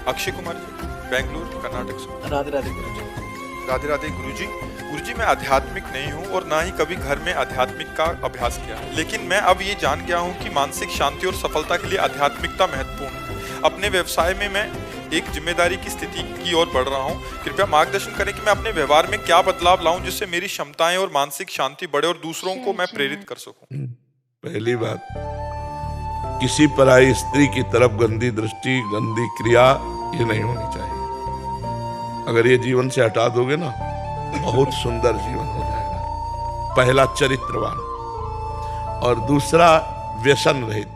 अक्षय कुमार जी, बेंगलुरु कर्नाटक से। राधे राधे गुरुजी। राधे राधे गुरुजी। गुरुजी, मैं आध्यात्मिक नहीं हूँ और ना ही कभी घर में आध्यात्मिक का अभ्यास किया है, लेकिन मैं अब ये जान गया हूँ कि मानसिक शांति और सफलता के लिए आध्यात्मिकता महत्वपूर्ण है। अपने व्यवसाय में मैं एक जिम्मेदारी की स्थिति की ओर बढ़ रहा हूँ। कृपया मार्गदर्शन करें कि मैं अपने व्यवहार में क्या बदलाव लाऊं जिससे मेरी क्षमताएं और मानसिक शांति बढ़े और दूसरों को मैं प्रेरित कर सकूं। पहली बात, किसी पराई स्त्री की तरफ गंदी दृष्टि, गंदी क्रिया ये नहीं होनी चाहिए। अगर ये जीवन से हटा दोगे ना, बहुत सुंदर जीवन हो जाएगा। पहला, चरित्रवान, और दूसरा, व्यसन रहित,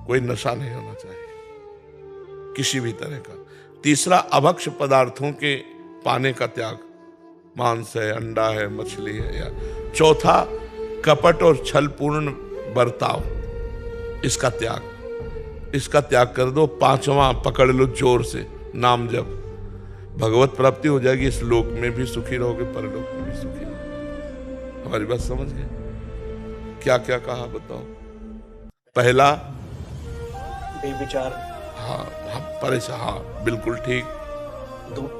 कोई नशा नहीं होना चाहिए किसी भी तरह का। तीसरा, अभक्ष पदार्थों के पाने का त्याग, मांस है, अंडा है, मछली है। या चौथा, कपट और छलपूर्ण बर्ताव, इसका त्याग कर दो। पांचवा, पकड़ लो जोर से, नाम जप, भगवत प्राप्ति हो जाएगी। इस लोक में भी सुखी रहोगे, परलोक में भी सुखी रहोगे। हमारी बात समझ गए? क्या क्या कहा बताओ? पहला, बेविचार। हाँ, परेशान, हाँ बिल्कुल ठीक।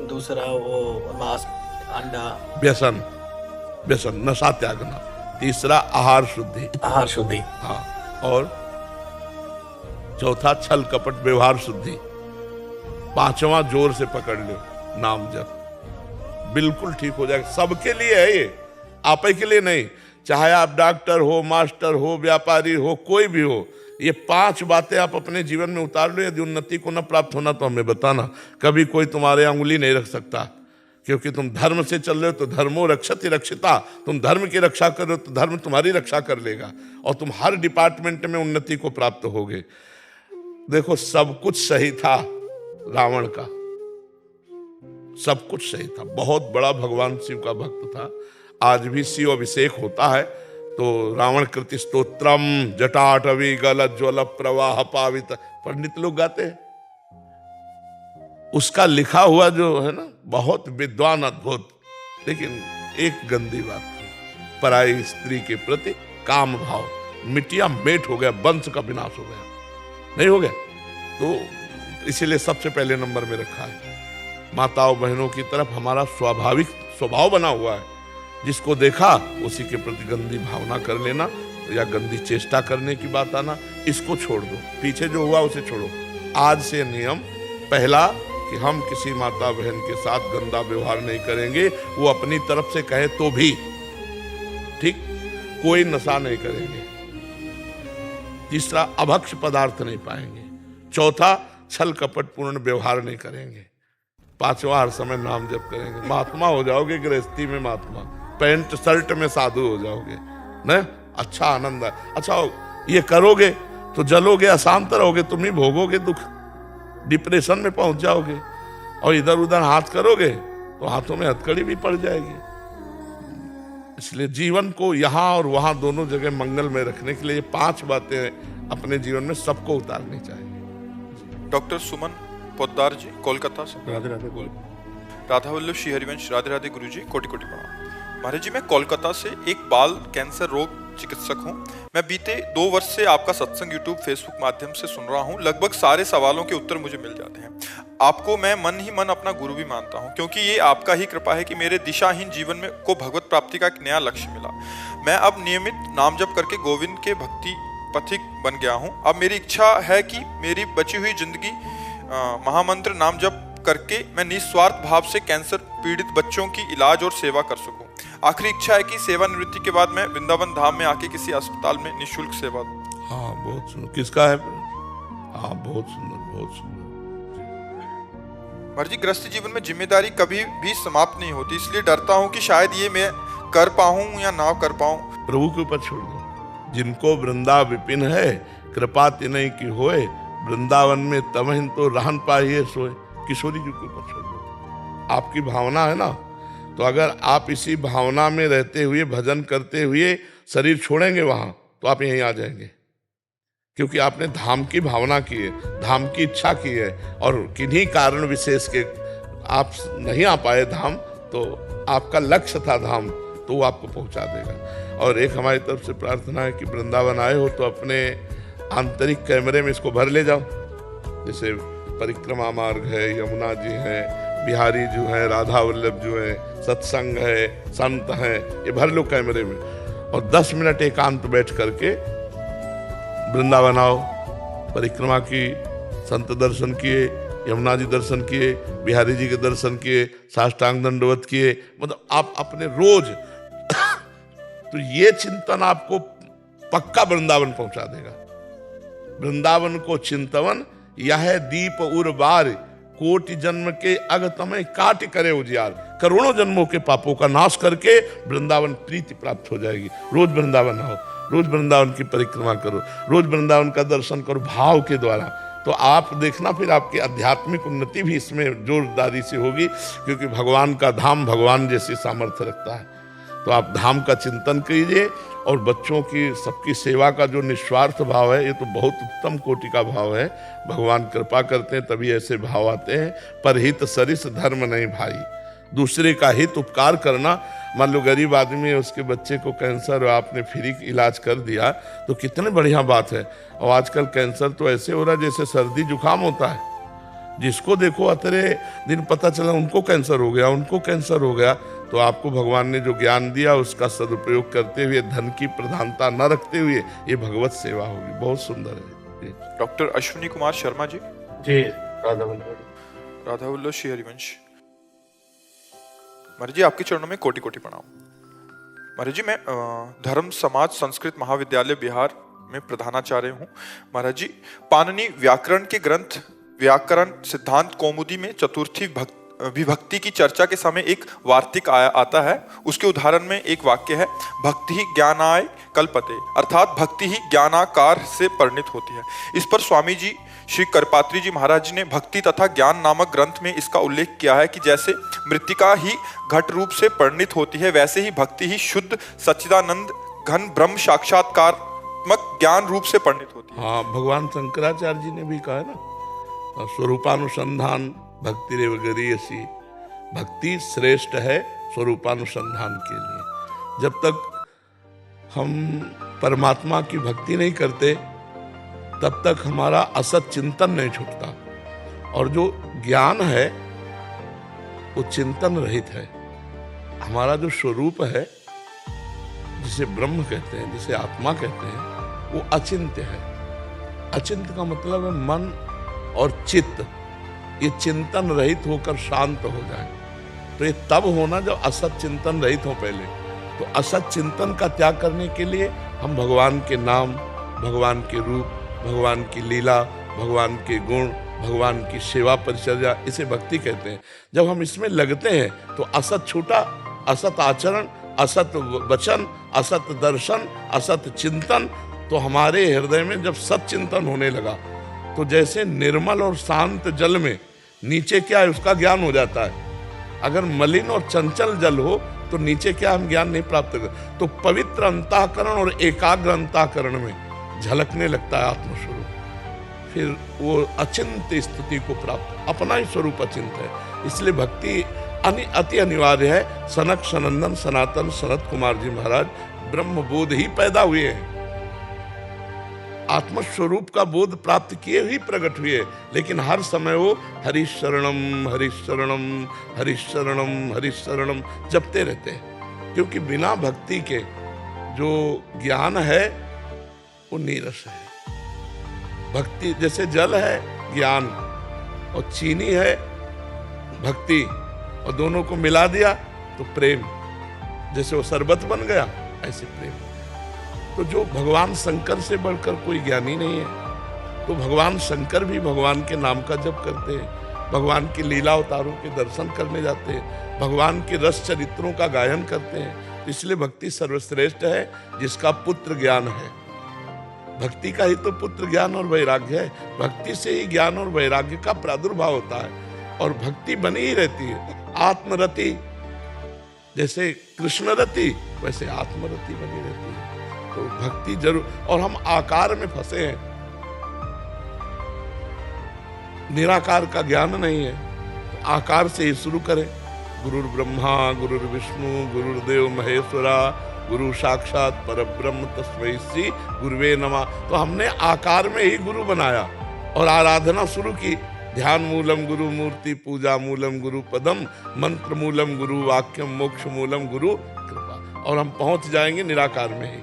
दूसरा, वो मांस, अंडा, व्यसन, नशा त्यागना। तीसरा, आहार शुद्धि, हाँ। और चौथा, छल कपट व्यवहार शुद्धि। पांचवा, जोर से पकड़ लो, नाम जप। बिल्कुल ठीक हो जाएगा। सबके लिए है ये, आप ही के लिए नहीं। चाहे आप डॉक्टर हो, मास्टर हो, व्यापारी हो, कोई भी हो, ये 5 बातें आप अपने जीवन में उतार लो। यदि उन्नति को न प्राप्त होना तो हमें बताना। कभी कोई तुम्हारे अंगुली नहीं रख सकता, क्योंकि तुम धर्म से चल रहे हो तो धर्मो रक्षति रक्षिता। तुम धर्म की रक्षा कर रहे हो तो धर्म तुम्हारी रक्षा कर लेगा, और तुम हर डिपार्टमेंट में उन्नति को प्राप्त होगे। देखो, सब कुछ सही था रावण का, सब कुछ सही था। बहुत बड़ा भगवान शिव का भक्त था। आज भी शिव अभिषेक होता है तो रावण कृति स्तोत्रम जटाटवी गल ज्वल प्रवाह पावित पंडित लोग गाते हैं। उसका लिखा हुआ जो है ना, बहुत विद्वान, अद्भुत। लेकिन एक गंदी बात थी, पराई स्त्री के प्रति काम भाव, मिटिया मेट हो गया, वंश का विनाश हो गया। नहीं हो गया तो इसीलिए सबसे पहले नंबर में रखा है। माताओं बहनों की तरफ हमारा स्वाभाविक स्वभाव बना हुआ है। जिसको देखा उसी के प्रति गंदी भावना कर लेना या गंदी चेष्टा करने की बात आना, इसको छोड़ दो। पीछे जो हुआ उसे छोड़ो। आज से नियम पहला कि हम किसी माता बहन के साथ गंदा व्यवहार नहीं करेंगे, वो अपनी तरफ से कहे तो भी ठीक। कोई नशा नहीं करेंगे। तीसरा, अभक्ष पदार्थ नहीं पाएंगे। चौथा, छल कपट पूर्ण व्यवहार नहीं करेंगे। पांचवा, हर समय नाम जप करेंगे। महात्मा हो जाओगे, गृहस्थी में महात्मा, पैंट शर्ट में साधु हो जाओगे न। अच्छा आनंद है। अच्छा, ये करोगे तो जलोगे, अशांत रहोगे, तुम ही भोगोगे दुख, डिप्रेशन में पहुंच जाओगे। और इधर उधर हाथ करोगे तो हाथों में हथकड़ी भी पड़ जाएगी। इसलिए जीवन को यहाँ और वहाँ दोनों जगह मंगल में रखने के लिए ये 5 बातें अपने जीवन में सबको उतारनी चाहिए। डॉक्टर सुमन पोद्दार जी, कोलकाता से। राधे राधे। राधा वल्लभ श्री हरिवंश। राधे राधे गुरुजी, कोटि कोटि प्रणाम। महाराज जी, मैं कोलकाता से एक बाल कैंसर रोग चिकित्सक हूँ। मैं बीते 2 वर्ष से आपका सत्संग यूट्यूब फेसबुक माध्यम से सुन रहा हूँ। लगभग सारे सवालों के उत्तर मुझे मिल जाते हैं। आपको मैं मन ही मन अपना गुरु भी मानता हूँ, क्योंकि ये आपका ही कृपा है कि मेरे दिशाहीन जीवन में को भगवत प्राप्ति का एक नया लक्ष्य मिला। मैं अब नियमित नाम जप करके गोविंद के भक्ति पथिक बन गया हूँ। अब मेरी इच्छा है कि मेरी बची हुई जिंदगी महामंत्र नाम जप करके मैं निस्वार्थ भाव से कैंसर पीड़ित बच्चों की इलाज और सेवा कर सकूं। आखिरी इच्छा है कि सेवानिवृत्ति के बाद मैं वृंदावन धाम में आके किसी अस्पताल में निःशुल्क सेवा दूं। हाँ, बहुत सुंदर। किसका है? हाँ, बहुत सुंदर, बहुत सुंदर। महाराज जी, गृहस्थ जीवन में जिम्मेदारी कभी भी समाप्त नहीं होती, इसलिए डरता हूँ कि शायद ये मैं कर पाऊं या ना कर पाऊं। प्रभु के ऊपर छोड़ दो। जिनको वृंदा विपिन है, कृपा तिनहि की होए, वृंदावन में तमहिन तो रहन पाइए सोए। किशोरी जी के ऊपर छोड़ दो। आपकी भावना है ना, तो अगर आप इसी भावना में रहते हुए, भजन करते हुए शरीर छोड़ेंगे वहां, तो आप यहीं आ जाएंगे। क्योंकि आपने धाम की भावना की है, धाम की इच्छा की है, और किन्हीं कारण विशेष के आप नहीं आ पाए धाम, तो आपका लक्ष्य था धाम, तो वो आपको पहुंचा देगा। और एक हमारी तरफ से प्रार्थना है कि वृंदावन आए हो तो अपने आंतरिक कैमरे में इसको भर ले जाओ। जैसे परिक्रमा मार्ग है, यमुना जी है, बिहारी जो है, राधा वल्लभ जो है, सत्संग है, संत हैं, ये भर लो कैमरे में और 10 मिनट एकांत बैठ करके वृंदावन आओ, परिक्रमा की, संत दर्शन किए, यमुना जी दर्शन किए, बिहारी जी के दर्शन किए, साष्टांग दंडवत किए, मतलब आप अपने रोज तो ये चिंतन आपको पक्का वृंदावन पहुंचा देगा। वृंदावन को चिंतवन यह दीप उर बार, कोटि जन्म के अगतमय काट करे उजियार। करोड़ों जन्मों के पापों का नाश करके वृंदावन प्रीति प्राप्त हो जाएगी। रोज वृंदावन आओ, रोज वृंदावन की परिक्रमा करो, रोज वृंदावन का दर्शन करो भाव के द्वारा, तो आप देखना फिर आपकी आध्यात्मिक उन्नति भी इसमें जोरदारी से होगी, क्योंकि भगवान का धाम भगवान जैसी सामर्थ्य रखता है। तो आप धाम का चिंतन कीजिए और बच्चों की सबकी सेवा का जो निस्वार्थ भाव है, ये तो बहुत उत्तम कोटि का भाव है। भगवान कृपा करते हैं तभी ऐसे भाव आते हैं। परहित सरिस धर्म नहीं भाई, दूसरे का हित उपकार करना। मान लो गरीब आदमी है, उसके बच्चे को कैंसर और आपने फ्री इलाज कर दिया तो कितनी बढ़िया बात है। और आजकल कैंसर तो ऐसे हो रहा है जैसे सर्दी जुकाम होता है, जिसको देखो अतरे दिन पता चला उनको कैंसर हो गया, उनको कैंसर हो गया। तो आपको भगवान ने जो ज्ञान दिया उसका सदुपयोग करते हुए, धन की प्रधानता न रखते हुए ये भगवत सेवा होगी। बहुत सुंदर है। डॉक्टर अश्विनी कुमार शर्मा जी। जी, राधा वल्लभ। राधा वल्लभ श्री हरिवंश। महाराज जी आपके चरणों में कोटि कोटि प्रणाम। महाराज जी मैं धर्म समाज संस्कृत महाविद्यालय बिहार में प्रधानाचार्य हूँ। महाराज जी पाणिनि व्याकरण के ग्रंथ व्याकरण सिद्धांत कौमुदी में चतुर्थी विभक्ति की चर्चा के समय एक वार्तिक आता है। उसके उदाहरण में एक वाक्य है, भक्ति ही ज्ञानाय कल्पते, अर्थात भक्ति ही ज्ञानाकार से परिणित होती है। इस पर स्वामी जी श्री करपात्री जी महाराज ने भक्ति तथा ज्ञान नामक ग्रंथ में इसका उल्लेख किया है कि जैसे मृत्तिका ही घट रूप से परिणित होती है, वैसे ही भक्ति ही शुद्ध सच्चिदानंद घन ब्रह्म साक्षात्कारत्मक ज्ञान रूप से परिणित होती है। हाँ, भगवान शंकराचार्य जी ने भी कहा है ना, स्वरूपानुसंधान भक्ति रेव गरीयसी, भक्ति श्रेष्ठ है स्वरूपानुसंधान के लिए। जब तक हम परमात्मा की भक्ति नहीं करते तब तक हमारा असत चिंतन नहीं छूटता, और जो ज्ञान है वो चिंतन रहित है। हमारा जो स्वरूप है, जिसे ब्रह्म कहते हैं, जिसे आत्मा कहते हैं, वो अचिंत्य है। अचिंत्य का मतलब है मन और चित्त, ये चिंतन रहित होकर शांत हो जाए। तो ये तब होना जब असत चिंतन रहित हो पहले। तो असत चिंतन का त्याग करने के लिए हम भगवान के नाम, भगवान के रूप, भगवान की लीला, भगवान के गुण, भगवान की सेवा परिचर्या, इसे भक्ति कहते हैं। जब हम इसमें लगते हैं तो असत छूटा, असत आचरण, असत वचन, असत दर्शन, असत चिंतन, तो हमारे हृदय में जब सत चिंतन होने लगा तो जैसे निर्मल और शांत जल में नीचे क्या है उसका ज्ञान हो जाता है। अगर मलिन और चंचल जल हो तो नीचे क्या हम ज्ञान नहीं प्राप्त कर। तो पवित्र अंतःकरण और एकाग्र अंतःकरण में झलकने लगता है आत्मस्वरूप, फिर वो अचिंत्य स्थिति को प्राप्त, अपना ही स्वरूप अचिंत्य है। इसलिए भक्ति अति अनिवार्य है। सनक सनंदन सनातन सनत कुमार जी महाराज ब्रह्म बोध ही पैदा हुए हैं, आत्मस्वरूप का बोध प्राप्त किए ही प्रकट हुए, लेकिन हर समय वो हरिशरणम हरिशरणम हरिशरणम हरिशरणम जपते रहते हैं, क्योंकि बिना भक्ति के जो ज्ञान है वो नीरस है। भक्ति जैसे जल है ज्ञान, और चीनी है भक्ति, और दोनों को मिला दिया तो प्रेम, जैसे वो शरबत बन गया ऐसे प्रेम। तो जो भगवान शंकर से बढ़कर कोई ज्ञानी नहीं है, तो भगवान शंकर भी भगवान के नाम का जप करते हैं, भगवान की लीला अवतारों के दर्शन करने जाते हैं, भगवान के रस चरित्रों का गायन करते हैं। इसलिए भक्ति सर्वश्रेष्ठ है, जिसका पुत्र ज्ञान है। भक्ति का ही तो पुत्र ज्ञान और वैराग्य है। भक्ति से ही ज्ञान और वैराग्य का प्रादुर्भाव होता है, और भक्ति बनी ही रहती है। आत्मरति, जैसे कृष्ण रति वैसे आत्मरति बनी रहती है। तो भक्ति जरूर, और हम आकार में फंसे हैं, निराकार का ज्ञान नहीं है। तो आकार से ही शुरू करें। गुरुर ब्रह्मा गुरुर विष्णु गुरुर्देव महेश्वरा गुरु साक्षात परब्रह्म तस्मै श्री गुरुवे नमः। तो हमने आकार में ही गुरु बनाया और आराधना शुरू की। ध्यान मूलम गुरु मूर्ति, पूजा मूलम गुरु पदम, मंत्र मूलम गुरु वाक्यम, मोक्ष मूलम गुरु कृपा। और हम पहुंच जाएंगे निराकार में ही,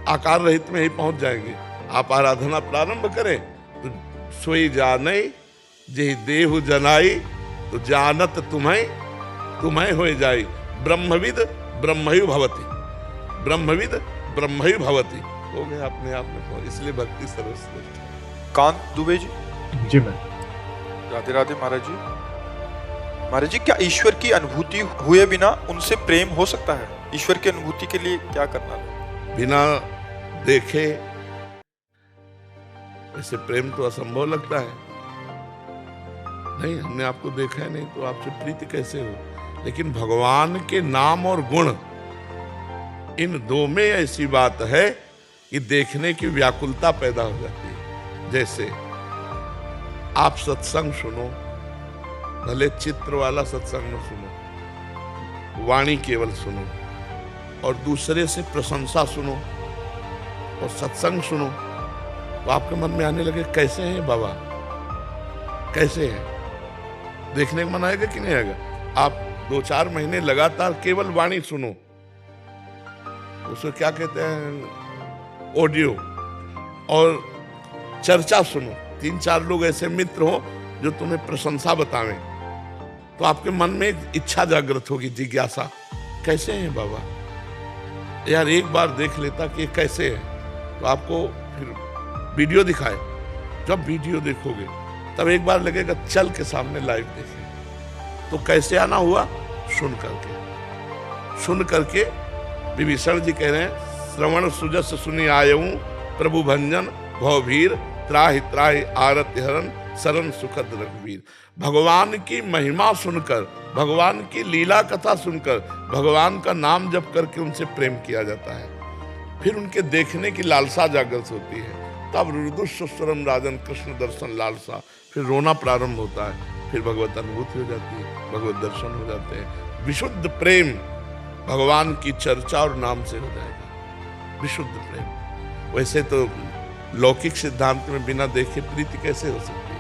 आकार रहित में ही पहुंच जाएंगे। आप आराधना प्रारंभ करें तो सोई जाने जे देहु जनाई, तो जानत तुम्हें हो जाई। ब्रह्मविद ब्रह्मयु भवति, ब्रह्मविद ब्रह्मयु भवति। हो गए अपने आप में, इसलिए भक्ति सर्वश्रेष्ठ है। कांत दुबे जी। जी मैं राधे राधे महाराज जी। महाराज जी, क्या ईश्वर की अनुभूति हुए बिना उनसे प्रेम हो सकता है? ईश्वर की अनुभूति के लिए क्या करना है? बिना देखे वैसे प्रेम तो असंभव लगता है। नहीं, हमने आपको देखा है नहीं तो आपसे प्रीति कैसे हो? लेकिन भगवान के नाम और गुण, इन दो में ऐसी बात है कि देखने की व्याकुलता पैदा हो जाती है। जैसे आप सत्संग सुनो, भले चित्र वाला सत्संग न सुनो, वाणी केवल सुनो, और दूसरे से प्रशंसा सुनो और सत्संग सुनो, तो आपके मन में आने लगे कैसे हैं बाबा, कैसे हैं। देखने का मन आएगा कि नहीं आएगा? आप 2-4 महीने लगातार केवल वाणी सुनो, उसको क्या कहते हैं, ऑडियो, और चर्चा सुनो। 3-4 लोग ऐसे मित्र हो जो तुम्हें प्रशंसा बतावें, तो आपके मन में एक इच्छा जागृत होगी, जिज्ञासा, कैसे हैं बाबा यार, एक बार देख लेता कि कैसे है। तो आपको फिर वीडियो दिखाए, जब वीडियो देखोगे तब एक बार लगेगा चल के सामने लाइव देखें। तो कैसे आना हुआ? सुन करके विभीषण जी कह रहे हैं, श्रवण सुजस सुनि आयऊं, प्रभु भंजन भवभीर, त्राहि त्राहि आरति हरण, शरण सुखद रघुवीर। भगवान की महिमा सुनकर, भगवान की लीला कथा सुनकर, भगवान का नाम जप करके उनसे प्रेम किया जाता है। फिर उनके देखने की लालसा जागृत होती है, तब रुदुस्वरम राजन कृष्ण दर्शन लालसा, फिर रोना प्रारंभ होता है, फिर भगवत अनुभूति हो जाती है, भगवत दर्शन हो जाते हैं। विशुद्ध प्रेम भगवान की चर्चा और नाम से हो जाएगा, विशुद्ध प्रेम। वैसे तो लौकिक सिद्धांत में बिना देखे प्रीति कैसे हो सकती है?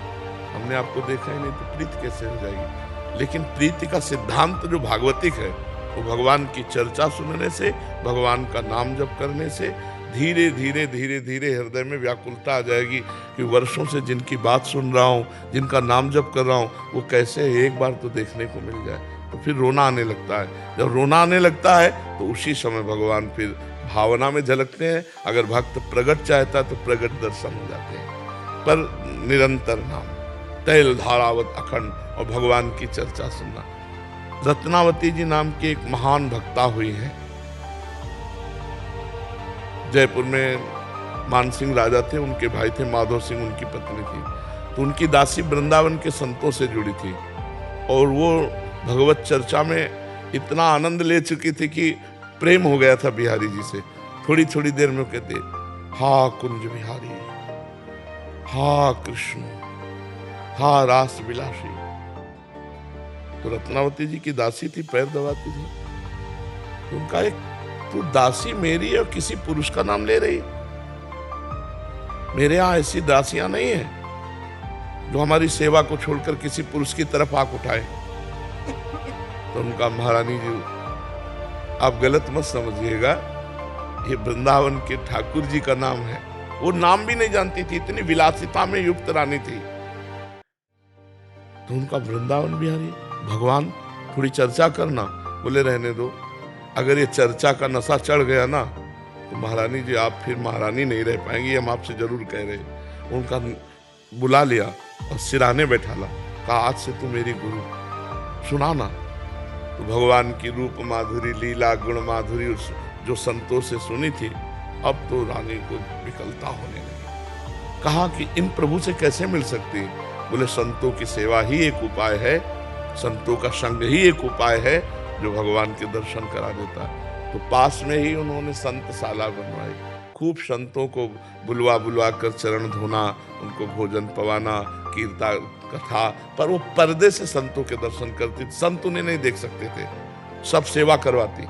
हमने आपको देखा ही नहीं तो प्रीति कैसे हो जाएगी? लेकिन प्रीति का सिद्धांत जो भागवतिक है, वो भगवान की चर्चा सुनने से, भगवान का नाम जप करने से धीरे धीरे धीरे धीरे हृदय में व्याकुलता आ जाएगी कि वर्षों से जिनकी बात सुन रहा हूँ, जिनका नाम जप कर रहा हूँ, वो कैसे एक बार तो देखने को मिल जाए। तो फिर रोना आने लगता है। जब रोना आने लगता है तो उसी समय भगवान फिर भावना में झलकते हैं। अगर भक्त प्रगट चाहता है तो प्रगट दर्शन हो जाते हैं। पर निरंतर नाम, तैल धारावत अखंड, और भगवान की चर्चा सुनना। रत्नावती जी नाम की एक महान भक्ता हुई है। जयपुर में मान सिंह राजा थे, उनके भाई थे माधव सिंह, उनकी पत्नी थी। तो उनकी दासी वृंदावन के संतों से जुड़ी थी और वो भगवत चर्चा में इतना आनंद ले चुकी थी कि प्रेम हो गया था बिहारी जी से। थोड़ी थोड़ी देर में कहते, हा कुंज बिहारी, हा कृष्ण, हा रास विलासी। तो रत्नावती जी की दासी थी, पैर दबाती थी। तो उनका एक, तू दासी मेरी है और किसी पुरुष का नाम ले रही? मेरे यहां ऐसी दासियां नहीं है जो हमारी सेवा को छोड़कर किसी पुरुष की तरफ आंख उठाए। तो उनका, महारानी जी आप गलत मत समझिएगा, ये वृंदावन के ठाकुर जी का नाम है। वो नाम भी नहीं जानती थी, इतनी विलासिता में युक्त रानी थी। तो उनका वृंदावन बिहारी, भगवान थोड़ी चर्चा करना। बोले रहने दो, अगर ये चर्चा का नशा चढ़ गया ना तो महारानी जी आप फिर महारानी नहीं रह पाएंगी, हम आपसे जरूर कह रहे। उनका बुला लिया और सिराने बैठाला, कहा आज से तू मेरी गुरु, सुनाना। तो भगवान की रूप माधुरी, लीला गुण माधुरी जो संतों से सुनी थी, अब तो रानी को विकलता होने लगी। कहा कि इन प्रभु से कैसे मिल सकती? बोले संतों की सेवा ही एक उपाय है, संतों का संग ही एक उपाय है जो भगवान के दर्शन करा देता है। तो पास में ही उन्होंने संतशाला बनवाई, खूब संतों को बुलवा बुलवा कर चरण धोना, उनको भोजन पवाना, कीर्ता कथा। पर वो पर्दे से संतों के दर्शन करती, संत उन्हें नहीं देख सकते थे, सब सेवा करवाती।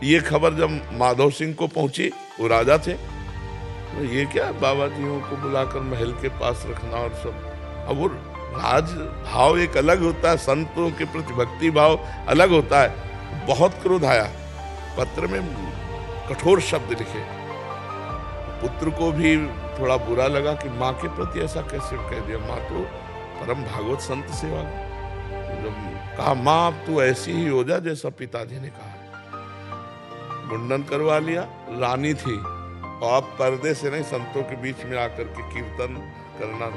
ये खबर जब माधव सिंह को पहुंची, वो राजा थे, तो ये क्या बाबा जियों को बुलाकर महल के पास रखना और सब। अब वो राज भाव एक अलग होता है, संतों के प्रति भक्ति भाव अलग होता है। बहुत क्रोध आया, पत्र में कठोर शब्द लिखे। पुत्र को भी थोड़ा बुरा लगा कि माँ के प्रति ऐसा कैसे कह दिया। माँ तो परम भागवत संत सेवा, जब कहा माँ अब तू ऐसी ही हो जा जैसा पिताजी ने कहा। मुंडन करवा लिया, रानी थी और अब पर्दे से नहीं संतों के बीच में आकर के कीर्तन करना।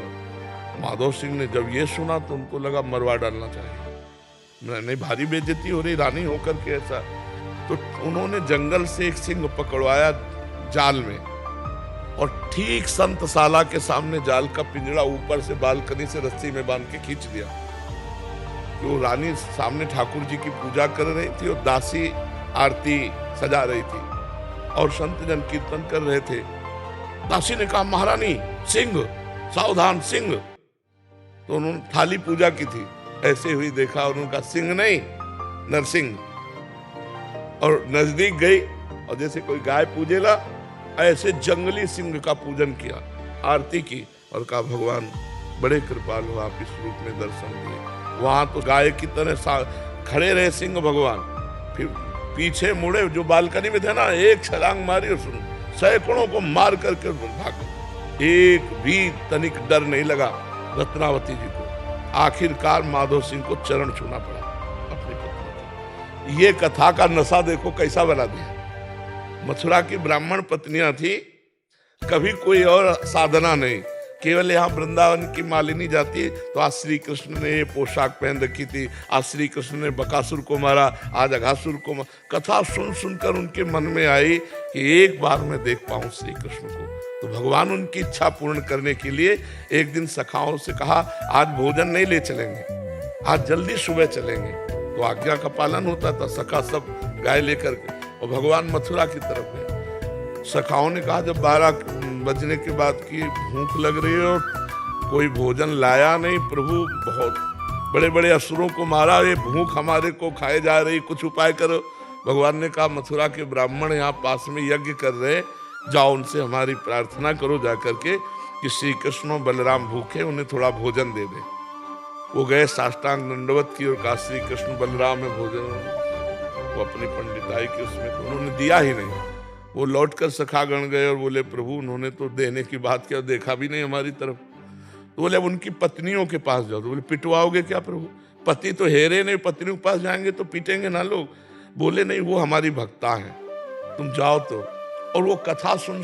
माधव सिंह ने जब ये सुना तो उनको लगा मरवा डालना चाहिए, नहीं भारी बेइज्जती हो रही रानी होकर के ऐसा। तो उन्होंने जंगल से एक सिंह पकड़वाया जाल में, और ठीक संतशाला के सामने जाल का पिंजरा ऊपर से बालकनी से रस्सी में बांध के खींच दिया। तो रानी सामने ठाकुर जी की पूजा कर रही थी और दासी आरती सजा रही थी और संत जन कीर्तन कर रहे थे। दासी ने कहा महारानी सिंह सावधान सिंह। तो उन्होंने थाली पूजा की थी, ऐसे हुई देखा, उन्होंने कहा सिंह नहीं नरसिंह, और नजदीक गई और जैसे कोई गाय पूजेला ऐसे जंगली सिंह का पूजन किया, आरती की और कहा भगवान बड़े कृपालु हो, आप इस रूप में दर्शन दिए। वहां तो गाय की तरह खड़े रहे सिंह भगवान, फिर पीछे मुड़े, जो बालकनी में थे ना एक छलांग मारी और सैकड़ों को मार करके भागे। एक भी तनिक डर नहीं लगा रत्नावती जी को। आखिरकार माधव सिंह को चरण छूना पड़ा अपनी पत्नी को। ये कथा का नशा देखो कैसा बना दिया। मथुरा की ब्राह्मण पत्नियां थी, कभी कोई और साधना नहीं, केवल यहाँ वृंदावन की मालिनी जाती है तो आज श्री कृष्ण ने ये पोशाक पहन रखी थी, आज श्री कृष्ण ने बकासुर को मारा, आज अघासुर को मारा। कथा सुन सुनकर उनके मन में आई कि एक बार मैं देख पाऊं श्री कृष्ण को। तो भगवान उनकी इच्छा पूर्ण करने के लिए एक दिन सखाओं से कहा आज भोजन नहीं ले चलेंगे, आज जल्दी सुबह चलेंगे। तो आज्ञा का पालन होता था, सखा सब गाय लेकर के और भगवान मथुरा की तरफ गए। सखाओं ने कहा जब 12 बजने के बाद की भूख लग रही है और कोई भोजन लाया नहीं, प्रभु बहुत बड़े बड़े असुरों को मारा, ये भूख हमारे को खाए जा रही, कुछ उपाय करो। भगवान ने कहा मथुरा के ब्राह्मण यहाँ पास में यज्ञ कर रहे, जाओ उनसे हमारी प्रार्थना करो जाकर के कि श्री कृष्ण और बलराम भूखे, उन्हें थोड़ा भोजन दे दे। वो गए साष्टांग दंडवत की और कहा श्री कृष्ण बलराम में भोजन। वो अपनी पंडिताई की उसमें तो उन्होंने दिया ही नहीं। वो लौटकर सखागण गए और बोले प्रभु उन्होंने तो देने की बात किया, देखा भी नहीं हमारी तरफ। तो बोले अब उनकी पत्नियों के पास जाओ। तो बोले पिटवाओगे क्या प्रभु, पति तो हेरे नहीं, पत्नियों के पास जाएंगे तो पीटेंगे ना लोग। बोले नहीं वो हमारी भक्ता है, तुम जाओ तो। और वो कथा सुन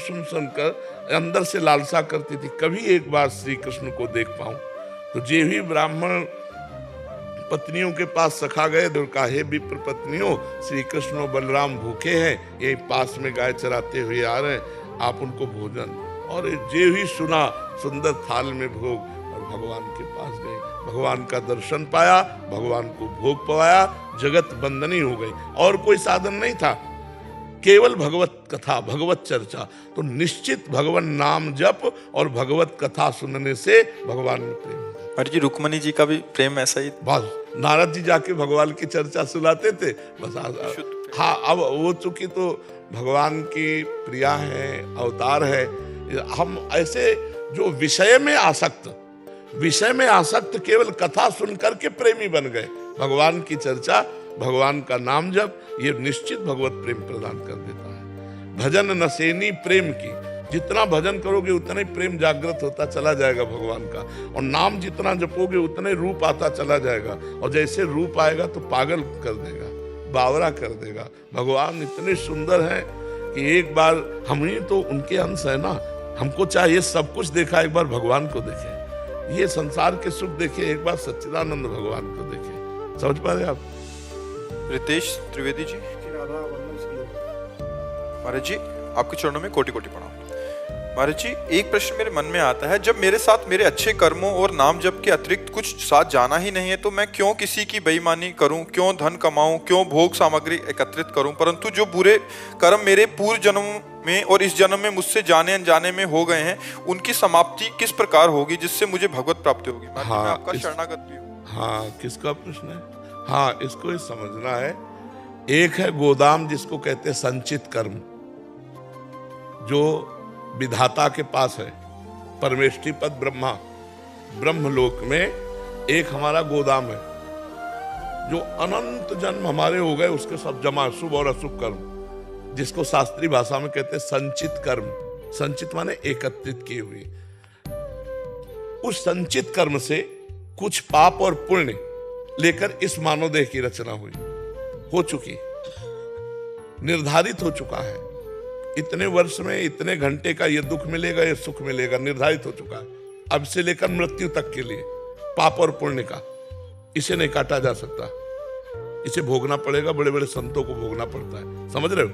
कर अंदर से लालसा करती थी कभी एक बार श्री कृष्ण को देख पाऊं। तो जे ही ब्राह्मण पत्नियों के पास सखा गए तो कहा हे विप्र पत्नियों श्री कृष्ण और बलराम भूखे हैं, यही पास में गाय चराते हुए आ रहे हैं, आप उनको भोजन। और जे ही सुना सुंदर थाल में भोग और भगवान के पास गए, भगवान का दर्शन पाया, भगवान को भोग पवाया, जगत बंदनी हो गई। और कोई साधन नहीं था, केवल भगवत कथा भगवत चर्चा। तो निश्चित भगवान नाम जप और भगवत कथा सुनने से भगवान में प्रेम। और जी रुक्मणी जी का भी प्रेम ऐसा ही, बस नारद जी जाके भगवान की चर्चा सुनाते थे बस। हाँ अब वो चूंकि तो भगवान की प्रिया है, अवतार है। हम ऐसे जो विषय में आसक्त केवल कथा सुनकर के प्रेमी बन गए। भगवान की चर्चा भगवान का नाम जप ये निश्चित भगवत प्रेम प्रदान कर देता है। भजन नसेनी प्रेम की, जितना भजन करोगे उतना ही प्रेम जागृत होता चला जाएगा भगवान का, और नाम जितना जपोगे उतना ही रूप आता चला जाएगा। और जैसे रूप आएगा तो पागल कर देगा, बावरा कर देगा। भगवान इतने सुंदर हैं कि एक बार हम ही तो उनके अंश है ना, हमको चाहिए सब कुछ देखा एक बार भगवान को देखे, ये संसार के सुख देखे एक बार सच्चिदानंद भगवान को देखे। समझ पा रहे आप? रितेश त्रिवेदी जी। महाराज जी आपके चरणों में कोटि कोटि प्रणाम। महाराज जी एक प्रश्न मेरे मन में आता है, जब मेरे साथ मेरे अच्छे कर्मों और नाम जप के अतिरिक्त कुछ साथ जाना ही नहीं है तो मैं क्यों किसी की बेईमानी करूं, क्यों धन कमाऊं, क्यों भोग सामग्री एकत्रित करूं? परंतु जो बुरे कर्म मेरे पूर्व जन्म में और इस जन्म में मुझसे जाने अनजाने में हो गए हैं, उनकी समाप्ति किस प्रकार होगी जिससे मुझे भगवत प्राप्ति होगी? मैं आपका शरणागत भी हूँ। हाँ किसका प्रश्न है? हाँ इसको ये समझना है। एक है गोदाम जिसको कहते हैं संचित कर्म, जो विधाता के पास है। परमेष्टि पद ब्रह्मा, ब्रह्मलोक में एक हमारा गोदाम है, जो अनंत जन्म हमारे हो गए उसके सब जमा, शुभ और अशुभ कर्म, जिसको शास्त्रीय भाषा में कहते हैं संचित कर्म। संचित माने एकत्रित किए हुए। उस संचित कर्म से कुछ पाप और पुण्य लेकर इस मानव देह की रचना हुई, हो चुकी, निर्धारित हो चुका है। इतने वर्ष में इतने घंटे का ये दुख मिलेगा, ये सुख मिलेगा, निर्धारित हो चुका है। अब से लेकर मृत्यु तक के लिए पाप और पुण्य का, इसे नहीं काटा जा सकता, इसे भोगना पड़ेगा। बड़े बड़े संतों को भोगना पड़ता है, समझ रहे हो।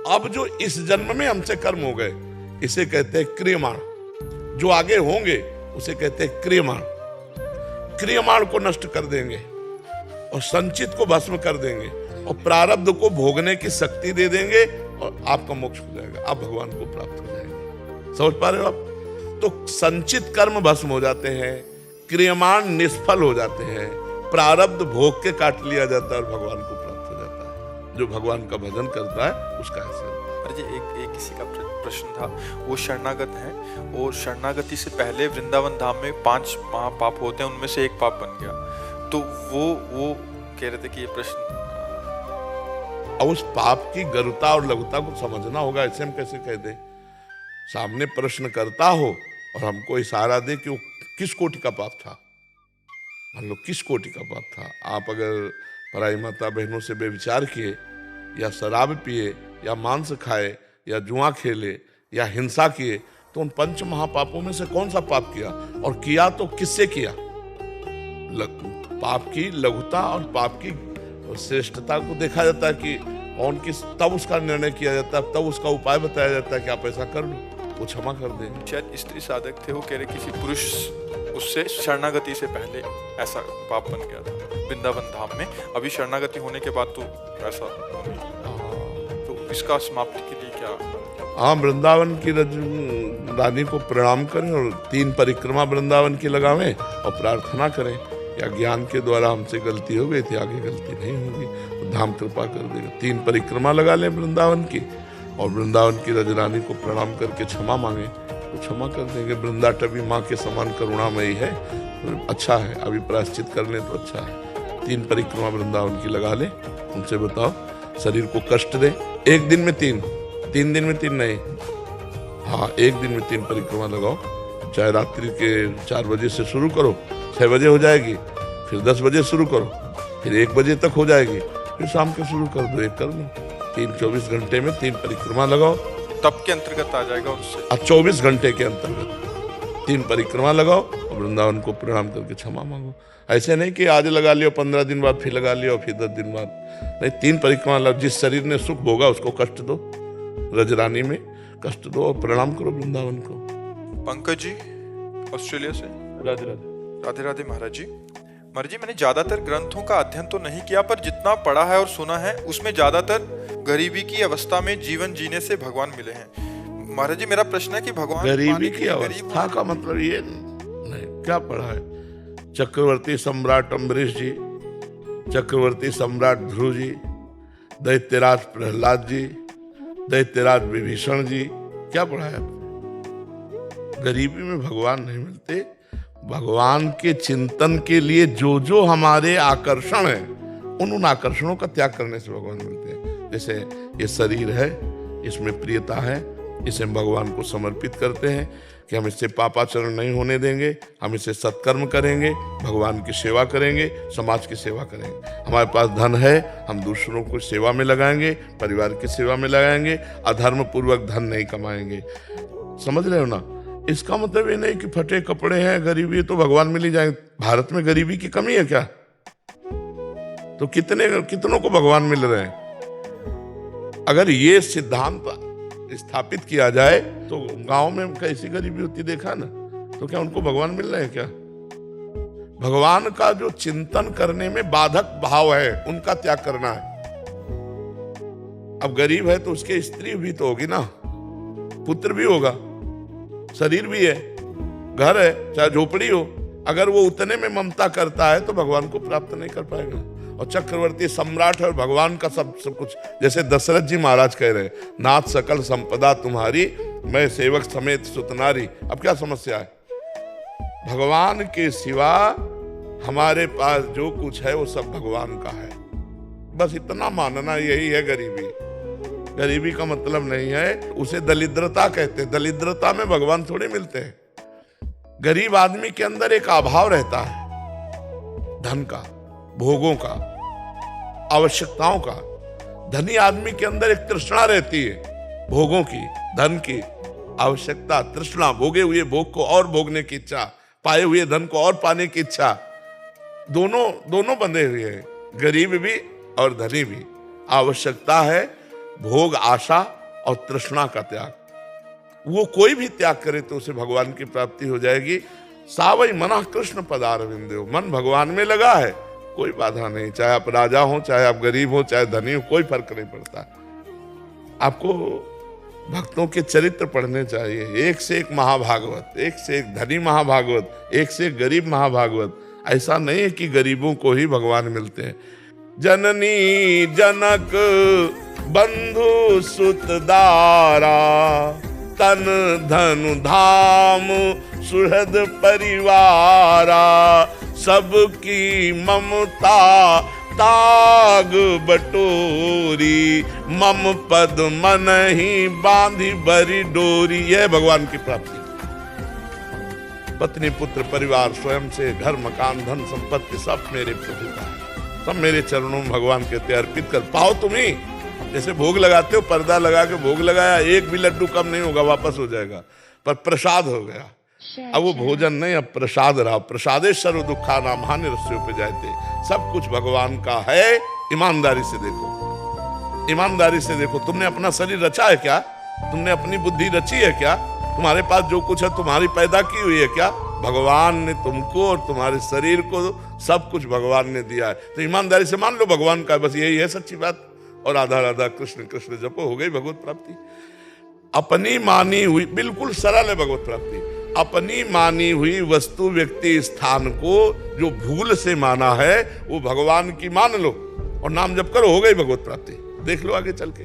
अब जो इस जन्म में हमसे कर्म हो गए, इसे कहते हैं क्रियमाण। जो आगे होंगे उसे कहते हैं क्रियमाण। क्रियमाण को नष्ट कर देंगे और संचित को भस्म कर देंगे और प्रारब्ध को भोगने की शक्ति दे देंगे और आपका मोक्ष हो जाएगा, आप भगवान को प्राप्त हो जाएंगे। समझ पा रहे हो आप? तो संचित कर्म भस्म हो जाते हैं, क्रियमाण निष्फल हो जाते हैं, प्रारब्ध भोग के काट लिया जाता है और भगवान को प्राप्त हो जाता है। जो भगवान का भजन करता है उसका ऐसा। अरे जी एक किसी का प्रश्न था, वो शरणागत है और शरणागति से पहले वृंदावन धाम में 5 महापाप होते हैं, उनमें से एक पाप बन गया, तो वो कह रहे थे कि ये प्रश्न, अब उस पाप की गरुता और लघुता को समझना होगा। ऐसे हम कैसे कह दें? सामने प्रश्न करता हो और हमको इशारा दे कि वो किस कोटि का पाप था, मान लो किस कोटि का पाप था। आप अगर पराई माता बहनों से बेविचार किए या शराब पिए या मांस खाए या जुआ खेले या हिंसा किए, तो उन 5 महापापों में से कौन सा पाप किया? और किया तो किससे किया? पाप की लघुता और पाप की श्रेष्ठता को देखा जाता है कि कौन किस, तब उसका निर्णय किया जाता है, तब उसका उपाय बताया जाता है कि आप ऐसा कर लो, वो क्षमा कर देंगे। शायद स्त्री साधक थे, वो कह रहे किसी पुरुष उससे शरणागति से पहले ऐसा पाप बन गया था वृंदावन धाम में, अभी शरणागति होने के बाद तो ऐसा नहीं। तो इसका समाप्ति के लिए क्या? हाँ, वृंदावन की रानी को प्रणाम करें और 3 परिक्रमा वृंदावन की लगावें और प्रार्थना करें या ज्ञान के द्वारा हमसे गलती हो गई थी, आगे गलती नहीं होगी, तो धाम कृपा कर देगा। 3 परिक्रमा लगा लें वृंदावन की और वृंदावन की रजरानी को प्रणाम करके क्षमा मांगे तो क्षमा कर देंगे। वृंदाटवी माँ के समान करुणामयी है, तो अच्छा है, अभी प्रायश्चित कर लें तो अच्छा है। 3 परिक्रमा वृंदावन की लगा लें, उनसे बताओ शरीर को कष्ट दे। 1 दिन में 3 दिन में 3 नहीं, हाँ 1 दिन में 3 परिक्रमा लगाओ। चाहे रात्रि के 4 बजे से शुरू करो, 6 बजे हो जाएगी, फिर 10 बजे शुरू करो, फिर 1 बजे तक हो जाएगी, फिर शाम को शुरू कर दो, 1 कर लो। 24 घंटे में 3 परिक्रमा लगाओ, तब के अंतर्गत आ जाएगा उससे। 24 घंटे के अंतर्गत 3 परिक्रमा लगाओ और वृंदावन को प्रणाम करके क्षमा मांगो। ऐसे नहीं कि आज लगा लियो, 15 दिन बाद फिर लगा लियो, फिर 10 दिन बाद नहीं, 3 परिक्रमा लगाओ। जिस शरीर ने सुख भोगा उसको कष्ट दो, रजरानी में कष्ट दो और प्रणाम करो वृंदावन को। पंकज जी ऑस्ट्रेलिया से, राधे राधे। राधे राधे महाराज जी। महाराज जी, मैंने ज्यादातर ग्रंथों का अध्ययन तो नहीं किया, पर जितना पढ़ा है और सुना है उसमें ज्यादातर गरीबी की अवस्था में जीवन जीने से भगवान मिले हैं। महाराज जी, मेरा प्रश्न है कि भगवान गरीबी की अवस्था का मतलब ये नहीं, क्या पढ़ा है? चक्रवर्ती सम्राट अम्बरीश जी, चक्रवर्ती सम्राट ध्रुव जी, दैत्यराज प्रहलाद जी, दैत्यराज विभीषण जी, क्या पढ़ा है? गरीबी में भगवान नहीं मिलते। भगवान के चिंतन के लिए जो हमारे आकर्षण है, उन आकर्षणों का त्याग करने से भगवान मिलते हैं। जैसे ये शरीर है, इसमें प्रियता है, इसे भगवान को समर्पित करते हैं कि हम इससे पापाचरण नहीं होने देंगे, हम इसे सत्कर्म करेंगे, भगवान की सेवा करेंगे, समाज की सेवा करेंगे। हमारे पास धन है, हम दूसरों को सेवा में लगाएंगे, परिवार की सेवा में लगाएंगे, अधर्म पूर्वक धन नहीं कमाएंगे। समझ रहे हो ना? इसका मतलब ये नहीं कि फटे कपड़े हैं, गरीबी तो भगवान मिल ही जाएंगे। भारत में गरीबी की कमी है क्या? तो कितनों को भगवान मिल रहे हैं? अगर ये सिद्धांत स्थापित किया जाए तो गांव में कैसी गरीबी होती देखा ना, तो क्या उनको भगवान मिल रहे हैं क्या? भगवान का जो चिंतन करने में बाधक भाव है, उनका त्याग करना है। अब गरीब है तो उसके स्त्री भी तो होगी ना, पुत्र भी होगा, शरीर भी है, घर है, चाहे झोपड़ी हो। अगर वो उतने में ममता करता है तो भगवान को प्राप्त नहीं कर पाएगा। और चक्रवर्ती सम्राट और भगवान का सब कुछ, जैसे दशरथ जी महाराज कह रहे हैं, नाथ सकल संपदा तुम्हारी, मैं सेवक समेत सुतनारी। अब क्या समस्या है? भगवान के सिवा हमारे पास जो कुछ है वो सब भगवान का है, बस इतना मानना, यही है गरीबी। गरीबी का मतलब नहीं है, उसे दरिद्रता कहते हैं। दरिद्रता में भगवान थोड़े मिलते हैं। गरीब आदमी के अंदर एक अभाव रहता है, धन का, भोगों का, आवश्यकताओं का। धनी आदमी के अंदर एक तृष्णा रहती है, भोगों की, धन की, आवश्यकता, तृष्णा, भोगे हुए भोग को और भोगने की इच्छा, पाए हुए धन को और पाने की इच्छा। दोनों बंधे हुए हैं, गरीब भी और धनी भी। आवश्यकता है भोग, आशा और तृष्णा का त्याग। वो कोई भी त्याग करे तो उसे भगवान की प्राप्ति हो जाएगी। सावई मना कृष्ण पदारविंदो, मन भगवान में लगा है, कोई बाधा नहीं। चाहे आप राजा हो, चाहे आप गरीब हो, चाहे धनी हो, कोई फर्क नहीं पड़ता। आपको भक्तों के चरित्र पढ़ने चाहिए, एक से एक महाभागवत, एक से एक धनी महाभागवत, एक से एक गरीब महाभागवत। ऐसा नहीं है कि गरीबों को ही भगवान मिलते हैं। जननी जनक बंधु सुत दारा, तन धनु धाम सुहृद परिवारा, सबकी ममता ताग बटोरी, मम पद मन ही बांधी बरी डोरी। यह भगवान की प्राप्ति। पत्नी पुत्र परिवार स्वयं से, घर मकान धन संपत्ति सब मेरे प्रभु का है, सब मेरे चरणों में भगवान के अर्पित कर पाओ। तुम्ही जैसे भोग लगाते हो, पर्दा लगा के भोग लगाया, एक भी लड्डू कम नहीं होगा, वापस हो जाएगा, पर प्रसाद हो गया। अब वो भोजन नहीं, अब प्रसाद रहा। प्रसादे सर्व दुखा नाम हानि रस्योपजायते। सब कुछ भगवान का है। ईमानदारी से देखो, ईमानदारी से देखो। तुमने अपना शरीर रचा है क्या? तुमने अपनी बुद्धि रची है क्या? तुम्हारे पास जो कुछ है तुम्हारी पैदा की हुई है क्या? भगवान ने तुमको और तुम्हारे शरीर को सब कुछ भगवान ने दिया है। तो ईमानदारी से मान लो भगवान का, बस यही है सच्ची बात। और राधा राधा कृष्ण कृष्ण जपो, हो गई भगवत प्राप्ति। अपनी मानी हुई, बिल्कुल सरल है भगवत प्राप्ति। अपनी मानी हुई वस्तु, व्यक्ति, स्थान को जो भूल से माना है वो भगवान की मान लो और नाम जप करो, हो गई भगवत प्राप्ति। देख लो आगे चल के।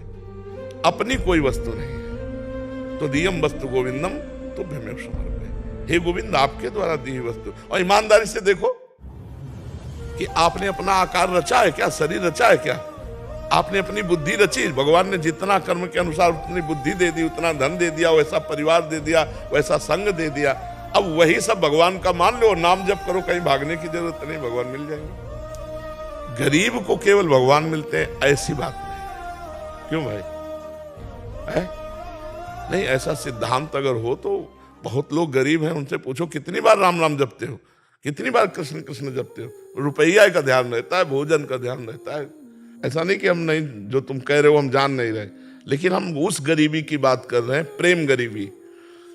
अपनी कोई वस्तु नहीं है तो दियम वस्तु गोविंदम तुभ्यमेव समर्पये। हे गोविंद, आपके द्वारा दी हुई वस्तु। और ईमानदारी से देखो कि आपने अपना आकार रचा है क्या? शरीर रचा है क्या? आपने अपनी बुद्धि रची? भगवान ने जितना कर्म के अनुसार उतनी बुद्धि दे दी, उतना धन दे दिया, वैसा परिवार दे दिया, वैसा संग दे दिया। अब वही सब भगवान का मान लो, नाम जप करो, कहीं भागने की जरूरत नहीं, भगवान मिल जाएंगे। गरीब को केवल भगवान मिलते हैं, ऐसी बात नहीं। क्यों भाई? नहीं, ऐसा सिद्धांत अगर हो तो बहुत लोग गरीब हैं, उनसे पूछो कितनी बार राम राम जपते हो, कितनी बार कृष्ण कृष्ण जपते हो। रुपया का ध्यान रहता है, भोजन का ध्यान रहता है। ऐसा नहीं कि हम नहीं, जो तुम कह रहे हो हम जान नहीं रहे, लेकिन हम उस गरीबी की बात कर रहे हैं, प्रेम गरीबी,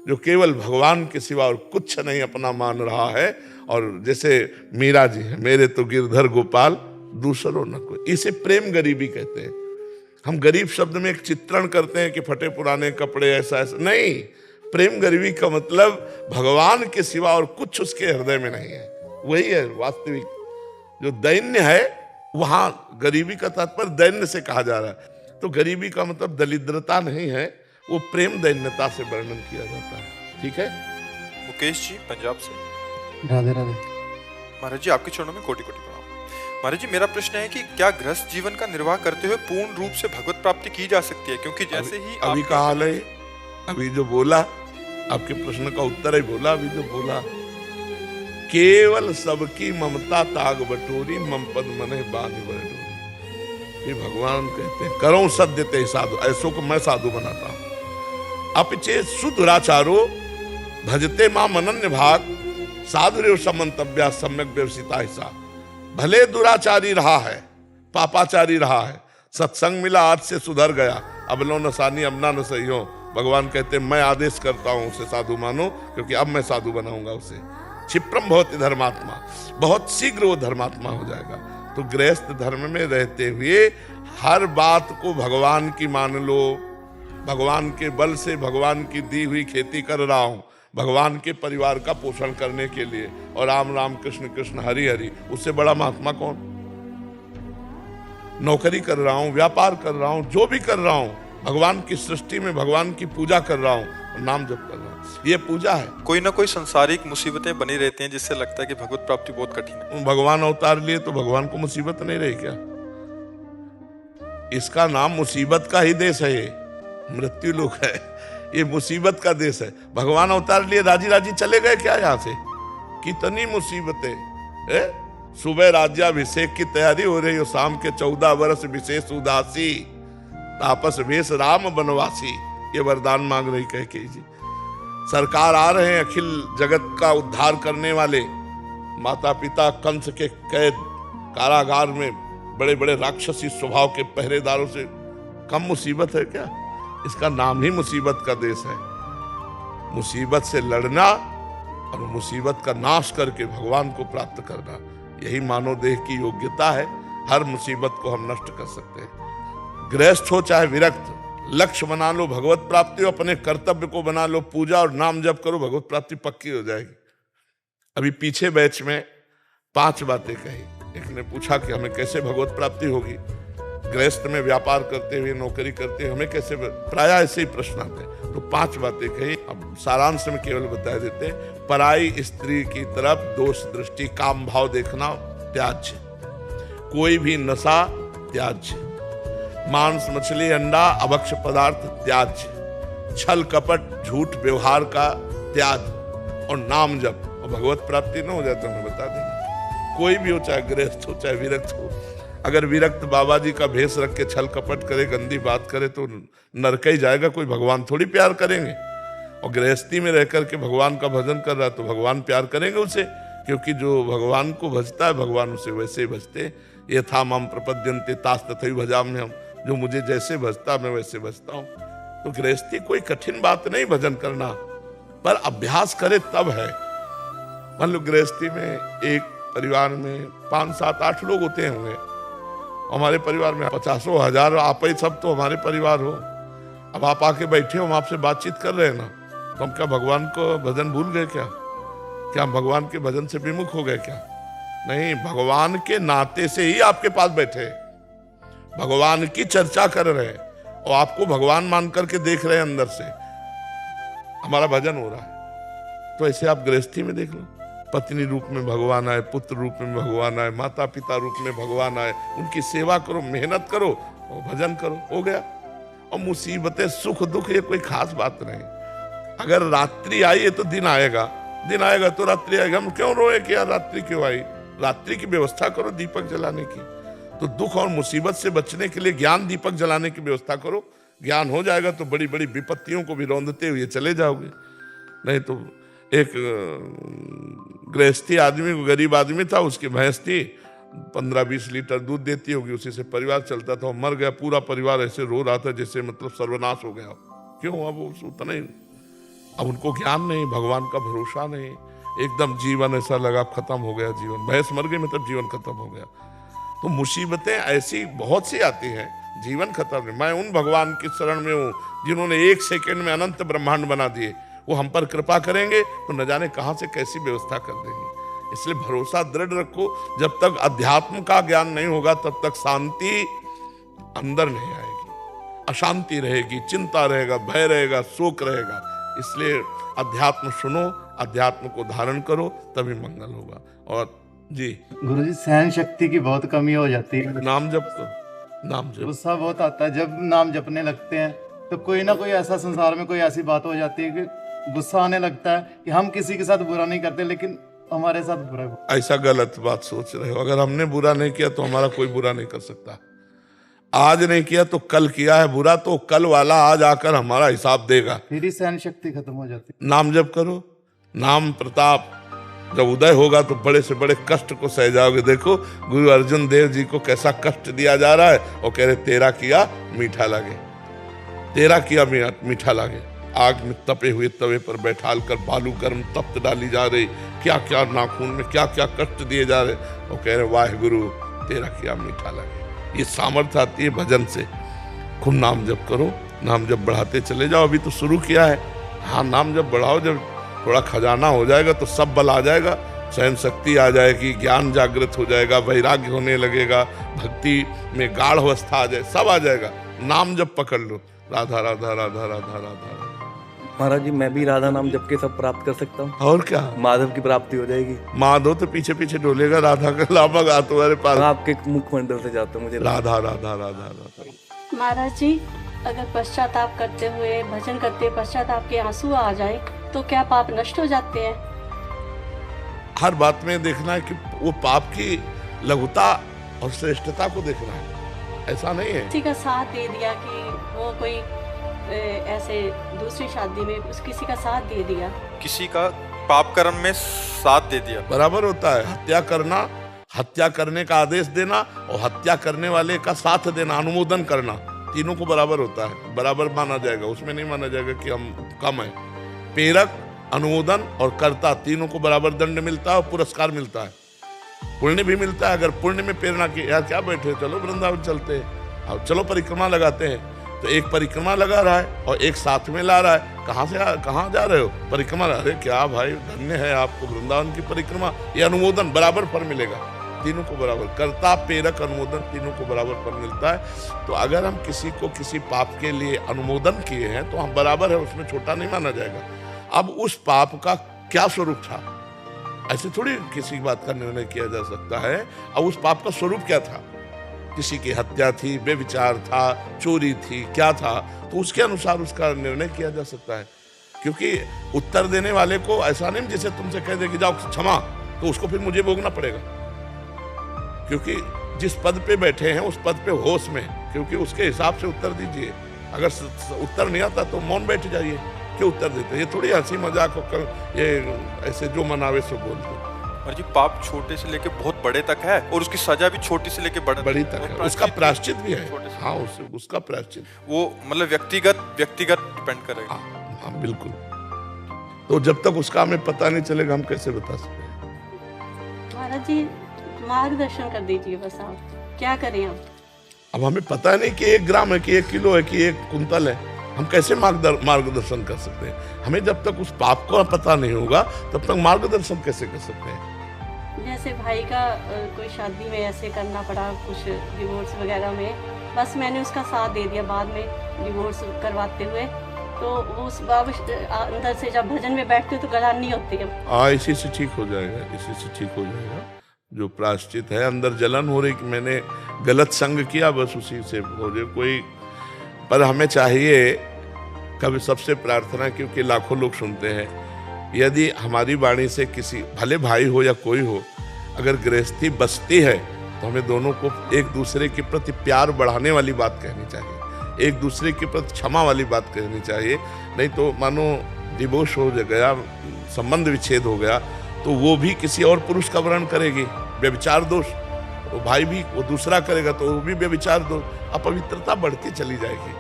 जो केवल भगवान के सिवा और कुछ नहीं अपना मान रहा है। और जैसे मीरा जी है, मेरे तो गिरधर गोपाल दूसरों न कोई, इसे प्रेम गरीबी कहते हैं। हम गरीब शब्द में एक चित्रण करते हैं कि फटे पुराने कपड़े, ऐसा ऐसा नहीं। प्रेम गरीबी का मतलब भगवान के सिवा और कुछ उसके हृदय में नहीं है। वही है वास्तविक। जो दैन्य है, वहां गरीबी का तात्पर्य दैन्य से कहा जा रहा है। तो गरीबी का मतलब दरिद्रता नहीं है, वो प्रेम दैन्यता से वर्णन किया जाता है। ठीक है। मुकेश जी पंजाब से। राधे राधे। महाराज जी, आपके चरणों में कोटि कोटि प्रणाम। महाराज जी, मेरा प्रश्न है कि क्या गृहस्थ जीवन का निर्वाह करते हुए पूर्ण रूप से भगवत प्राप्ति की जा सकती है? क्योंकि जैसे ही अभी का हाल है, अभी जो बोला, आपके प्रश्न का उत्तर ही बोला। अभी जो बोला, केवल सबकी ममता ताग बटोरी, मम पद मने बांध बटोरी। ये भगवान कहते हैं, करो सद्य ते साधु, ऐसो को मैं साधु बनाता हूं। अपिचे सुदुराचारो भजते मां अनन्य भाग, साधुरेव समंतव्या सम्यक व्यवसिता हिसा। भले दुराचारी रहा है, पापाचारी रहा है, सत्संग मिला, आज से सुधर गया, अब लो न सानी अब ना न सही हो। भगवान कहते हैं मैं आदेश करता हूं उसे साधु मानो, क्योंकि अब मैं साधु बनाऊंगा उसे। क्षिप्रम भवति धर्मात्मा, बहुत शीघ्र वो धर्मात्मा हो जाएगा। तो गृहस्थ धर्म में रहते हुए हर बात को भगवान की मान लो। भगवान के बल से भगवान की दी हुई खेती कर रहा हूं, भगवान के परिवार का पोषण करने के लिए, और राम राम कृष्ण कृष्ण हरि हरि, उससे बड़ा महात्मा कौन? नौकरी कर रहा हूं, व्यापार कर रहा हूं, जो भी कर रहा हूं, भगवान की सृष्टि में भगवान की पूजा कर रहा हूं, नाम जप करना, ये पूजा है। कोई ना कोई संसारिक मुसीबतें बनी रहती हैं जिससे लगता है कि भगवत प्राप्ति बहुत कठिन है। भगवान अवतार लिए तो भगवान को मुसीबत नहीं रही क्या? इसका नाम मुसीबत का ही देश है, ये मृत्यु लोक है, ये मुसीबत का देश है। भगवान अवतार लिए राजी राजी चले गए क्या यहाँ से? कितनी मुसीबतें। सुबह राज्याभिषेक की तैयारी हो रही हो, शाम के 14 वर्ष विशेष उदासी, तापस वेश राम बनवासी, ये वरदान मांग रही कैकेयी जी। सरकार आ रहे हैं अखिल जगत का उद्धार करने वाले, माता पिता कंस के कैद कारागार में बड़े बड़े राक्षसी स्वभाव के पहरेदारों से कम मुसीबत है क्या? इसका नाम ही मुसीबत का देश है। मुसीबत से लड़ना और मुसीबत का नाश करके भगवान को प्राप्त करना, यही मानव देह की योग्यता है। हर मुसीबत को हम नष्ट कर सकते हैं। गृहस्थ हो चाहे विरक्त, लक्ष्य बना लो भगवत प्राप्ति, अपने कर्तव्य को बना लो पूजा और नाम जप करो, भगवत प्राप्ति पक्की हो जाएगी। अभी पीछे बैच में 5 बातें कही। एक ने पूछा कि हमें कैसे भगवत प्राप्ति होगी, गृहस्थ में व्यापार करते हुए नौकरी करते हुए हमें कैसे, प्राय ऐसे ही प्रश्न आते हैं। तो 5 बातें कही, अब सारांश में केवल बता देते हैं। पराई स्त्री की तरफ दोष दृष्टि, काम भाव देखना त्याज्य, कोई भी नशा त्याज्य, मांस मछली अंडा अभक्ष्य पदार्थ त्याज्य, छल कपट झूठ व्यवहार का त्याग, और नाम जप। और भगवत प्राप्ति न हो जाए तो हमें बता देंगे। कोई भी हो, चाहे गृहस्थ हो चाहे विरक्त हो, अगर विरक्त बाबा जी का भेष रख के छल कपट करे, गंदी बात करे तो नरक ही जाएगा। कोई भगवान थोड़ी प्यार करेंगे। और गृहस्थी में रह करके भगवान का भजन कर रहा है तो भगवान प्यार करेंगे उसे, क्योंकि जो भगवान को भजता है भगवान उसे वैसे ही भजते। ये था माम प्रपद्यन्ते तास तथैव भजाम्यहम्, हम जो मुझे जैसे भजता मैं वैसे भजता हूँ। तो गृहस्थी कोई कठिन बात नहीं भजन करना, पर अभ्यास करे तब है। मान लो गृहस्थी में एक परिवार में 5, 7, 8 लोग होते होंगे, हमारे परिवार में 50, 1000 आप ही सब तो हमारे परिवार हो। अब आप आके बैठे हो, हम आपसे बातचीत कर रहे हैं ना, तो हम क्या भगवान को भजन भूल गए क्या? क्या हम भगवान के भजन से विमुख हो गए क्या? नहीं, भगवान के नाते से ही आपके पास बैठे, भगवान की चर्चा कर रहे हैं और आपको भगवान मान करके देख रहे हैं, अंदर से हमारा भजन हो रहा है। तो ऐसे आप गृहस्थी में देख लो, पत्नी रूप में भगवान आए, पुत्र रूप में भगवान आए, माता पिता रूप में भगवान आए, उनकी सेवा करो, मेहनत करो और भजन करो, हो गया। और मुसीबतें सुख दुख ये कोई खास बात नहीं। अगर रात्रि आई है तो दिन आएगा, दिन आएगा तो रात्रि आएगा। हम क्यों रोए कि यार रात्रि क्यों आई? रात्रि की व्यवस्था करो दीपक जलाने की। तो दुख और मुसीबत से बचने के लिए ज्ञान दीपक जलाने की व्यवस्था करो। ज्ञान हो जाएगा तो बड़ी बड़ी विपत्तियों को भी रौंदते हुए चले जाओगे। नहीं तो एक गृहस्थी आदमी, गरीब आदमी था, उसकी भैंस थी, 15-20 लीटर दूध देती होगी, उसी से परिवार चलता था। मर गया, पूरा परिवार ऐसे रो रहा था जैसे मतलब सर्वनाश हो गया। क्यों? अब उतना ही, अब उनको ज्ञान नहीं, भगवान का भरोसा नहीं, एकदम जीवन ऐसा लगा खत्म हो गया जीवन। भैंस मर गई मतलब जीवन खत्म हो गया। तो मुसीबतें ऐसी बहुत सी आती हैं, जीवन खत्म नहीं। मैं उन भगवान की शरण में हूँ जिन्होंने 1 सेकंड में अनंत ब्रह्मांड बना दिए। वो हम पर कृपा करेंगे तो न जाने कहां से कैसी व्यवस्था कर देंगे। इसलिए भरोसा दृढ़ रखो। जब तक अध्यात्म का ज्ञान नहीं होगा तब तक शांति अंदर नहीं आएगी, अशांति रहेगी, चिंता रहेगा, भय रहेगा, शोक रहेगा। इसलिए अध्यात्म सुनो, अध्यात्म को धारण करो, तभी मंगल होगा। और जी गुरुजी, सहन शक्ति की बहुत कमी हो जाती है। नाम जप करो, नाम जप। गुस्सा बहुत आता है जब नाम जपने लगते हैं, तो कोई ना कोई ऐसा संसार में कोई ऐसी बात हो जाती है कि गुस्सा आने लगता है कि हम किसी के साथ बुरा नहीं करते लेकिन हमारे साथ बुरा है। ऐसा गलत बात सोच रहे हो। अगर हमने बुरा नहीं किया तो हमारा कोई बुरा नहीं कर सकता। आज नहीं किया तो कल किया है बुरा, तो कल वाला आज आकर हमारा हिसाब देगा। फिर ही सहन शक्ति खत्म हो जाती है। नाम जप करो, नाम प्रताप जब उदय होगा तो बड़े से बड़े कष्ट को सह जाओगे। देखो गुरु अर्जुन देव जी को कैसा कष्ट दिया जा रहा है और कह रहे तेरा किया मीठा लगे, तेरा किया मीठा लगे। आग में तपे हुए तवे पर बैठाल कर बालू गर्म तप्त डाली जा रही, क्या क्या नाखून में क्या क्या कष्ट दिए जा रहे, और कह रहे वाह गुरु तेरा किया मीठा लगे। ये सामर्थ्य आती है भजन से। खूब नाम जप करो, नाम जप बढ़ाते चले जाओ। अभी तो शुरू किया है, हाँ नाम जप बढ़ाओ। जब थोड़ा खजाना हो जाएगा तो सब बल आ जाएगा, सहन शक्ति आ जाएगी, ज्ञान जागृत हो जाएगा, वैराग्य होने लगेगा, भक्ति में गाढ़ अवस्था आ जाए, सब आ जाएगा। नाम जब पकड़ लो, राधा राधा राधा राधा राधा राधा। महाराज जी मैं भी राधा नाम जप के सब प्राप्त कर सकता हूँ? और क्या, माधव की प्राप्ति हो जाएगी। माधव तो पीछे पीछे डोलेगा, राधा का लाभा गा तुम्हारे पास। आपके मुखमंडल से जाता हूँ मुझे राधा राधा राधा राधा। महाराज जी अगर पश्चाताप करते हुए भजन करते हुए पश्चाताप के आंसू आ जाए तो क्या पाप नष्ट हो जाते हैं? हर बात में देखना है कि वो पाप की लघुता और श्रेष्ठता को देखना है, ऐसा नहीं है। किसी का साथ दे दिया कि वो कोई ऐसे दूसरी शादी में किसी का साथ दे दिया, किसी का पाप कर्म में साथ दे दिया, बराबर होता है। हत्या करना, हत्या करने का आदेश देना और हत्या करने वाले का साथ देना, अनुमोदन करना, तीनों को बराबर होता है, बराबर माना जाएगा। उसमें नहीं माना जाएगा कि हम कम है। प्रेरक, अनुमोदन और कर्ता तीनों को बराबर दंड मिलता है और पुरस्कार मिलता है, पुण्य भी मिलता है। अगर पुण्य में प्रेरणा की, यार क्या बैठे, चलो वृंदावन चलते हैं, अब चलो परिक्रमा लगाते हैं, तो एक परिक्रमा लगा रहा है और एक साथ में ला रहा है। कहाँ जा रहे हो? परिक्रमा। अरे क्या भाई, धन्य है आपको वृंदावन की परिक्रमा। ये अनुमोदन बराबर फल मिलेगा, तीनों को बराबर। कर्ता, प्रेरक, अनुमोदन तीनों को बराबर फल मिलता है। तो अगर हम किसी को किसी पाप के लिए अनुमोदन किए हैं तो हम बराबर है, उसमें छोटा नहीं माना जाएगा। अब उस पाप का क्या स्वरूप था, ऐसे थोड़ी किसी बात का निर्णय किया जा सकता है। अब उस पाप का स्वरूप क्या था, किसी की हत्या थी, बेविचार था, चोरी थी, क्या था, तो उसके अनुसार उसका निर्णय किया जा सकता है। क्योंकि उत्तर देने वाले को ऐसा नहीं जैसे तुमसे कह दे कि जाओ क्षमा, तो उसको फिर मुझे भोगना पड़ेगा। क्योंकि जिस पद पे बैठे हैं उस पद पे होश में, क्योंकि उसके हिसाब से उत्तर दीजिए। अगर उत्तर नहीं आता तो मौन बैठ जाइए, क्यों उत्तर देते? ये थोड़ी हंसी मजाक होकर ये ऐसे जो मनावे सो बोलते। और जी पाप छोटे से लेके बहुत बड़े तक है और उसकी सजा भी छोटी से लेके बड़ी तक है, उसका प्रायश्चित भी है। हाँ, उसका प्रायश्चित वो मतलब व्यक्तिगत डिपेंड करेगा। हाँ बिल्कुल। तो जब तक उसका हमें पता नहीं चलेगा हम कैसे बता सकते हैं? महाराज जी मार्गदर्शन कर दीजिए बस, आप क्या करें हम? अब हमें पता नहीं कि 1 ग्राम है कि 1 किलो है कि 1 कुंतल है, हम कैसे मार्गदर्शन कर सकते हैं? हमें जब तक उस पाप को पता नहीं होगा तब तक मार्गदर्शन कैसे कर सकते हैं? जैसे भाई का कोई शादी में ऐसे करना पड़ा, कुछ डिवोर्स वगैरह में, बस मैंने उसका साथ दे दिया बाद में डिवोर्स करवाते हुए, तो वो उस अंदर से जब भजन में बैठते तो गलानी होती है। हाँ, इसी से ठीक हो जाएगा, इसी से ठीक हो जाएगा। जो प्रायश्चित है, अंदर जलन हो रही कि मैंने गलत संग किया, बस उसी से हो जाए कोई। पर हमें चाहिए कभी सबसे प्रार्थना, क्योंकि लाखों लोग सुनते हैं, यदि हमारी वाणी से किसी, भले भाई हो या कोई हो, अगर गृहस्थी बसती है तो हमें दोनों को एक दूसरे के प्रति प्यार बढ़ाने वाली बात कहनी चाहिए, एक दूसरे के प्रति क्षमा वाली बात कहनी चाहिए। नहीं तो मानो डिवोर्स हो गया, संबंध विच्छेद हो गया, तो वो भी किसी और पुरुष का वर्ण करेगी, व्यभिचार दोष। वो भाई भी वो दूसरा करेगा तो वो भी व्यभिचार दोष, अपवित्रता बढ़ती चली जाएगी।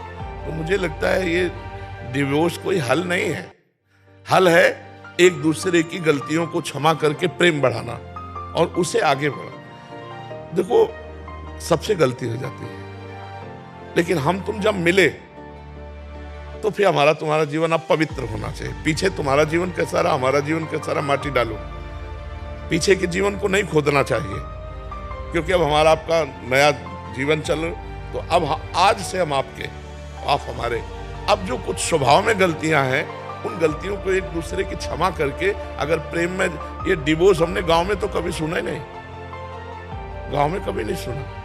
तो मुझे लगता है ये डिवोर्स कोई हल नहीं है। हल है एक दूसरे की गलतियों को क्षमा करके प्रेम बढ़ाना और उसे आगे बढ़ाना। देखो, सबसे गलती हो जाती है, लेकिन हम तुम जब मिले तो फिर हमारा तुम्हारा जीवन अब पवित्र होना चाहिए। पीछे तुम्हारा जीवन कैसा रहा, हमारा जीवन कैसा रहा, माटी डालो। पीछे के जीवन को नहीं खोदना चाहिए, क्योंकि अब हमारा आपका नया जीवन चल, तो अब आज से हम आपके, आप हमारे। अब जो कुछ स्वभाव में गलतियां हैं, उन गलतियों को एक दूसरे की क्षमा करके अगर प्रेम में, ये डिवोर्स हमने गांव में तो कभी सुना ही नहीं, गांव में कभी नहीं सुना।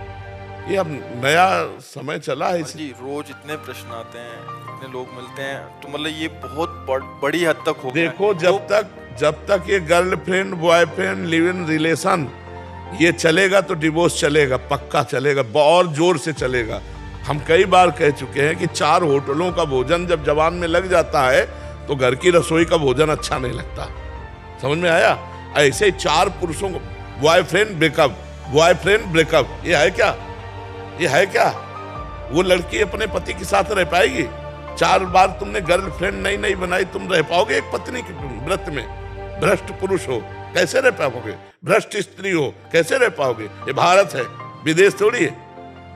ये अब नया समय चला है जी। रोज इतने प्रश्न आते हैं, इतने लोग मिलते हैं, तो मतलब ये बहुत बड़ी हद तक हो गया। देखो, जब तक ये girlfriend boyfriend live in relation ये चलेगा तो डिवोर्स चलेगा, पक्का चलेगा, और जोर से चलेगा। हम कई बार कह चुके हैं कि 4 होटलों का भोजन जब जवान में लग जाता है तो घर की रसोई का भोजन अच्छा नहीं लगता। समझ में आया? ऐसे 4 पुरुषों को बॉयफ्रेंड ब्रेकअप, ये है क्या? ये है क्या? वो लड़की अपने पति के साथ रह पाएगी? 4 बार तुमने गर्लफ्रेंड नई बनाई, तुम रह पाओगे एक पत्नी के व्रत में? भ्रष्ट पुरुष हो कैसे रह पाओगे? भ्रष्ट स्त्री हो कैसे रह पाओगे? ये भारत है, विदेश थोड़ी है।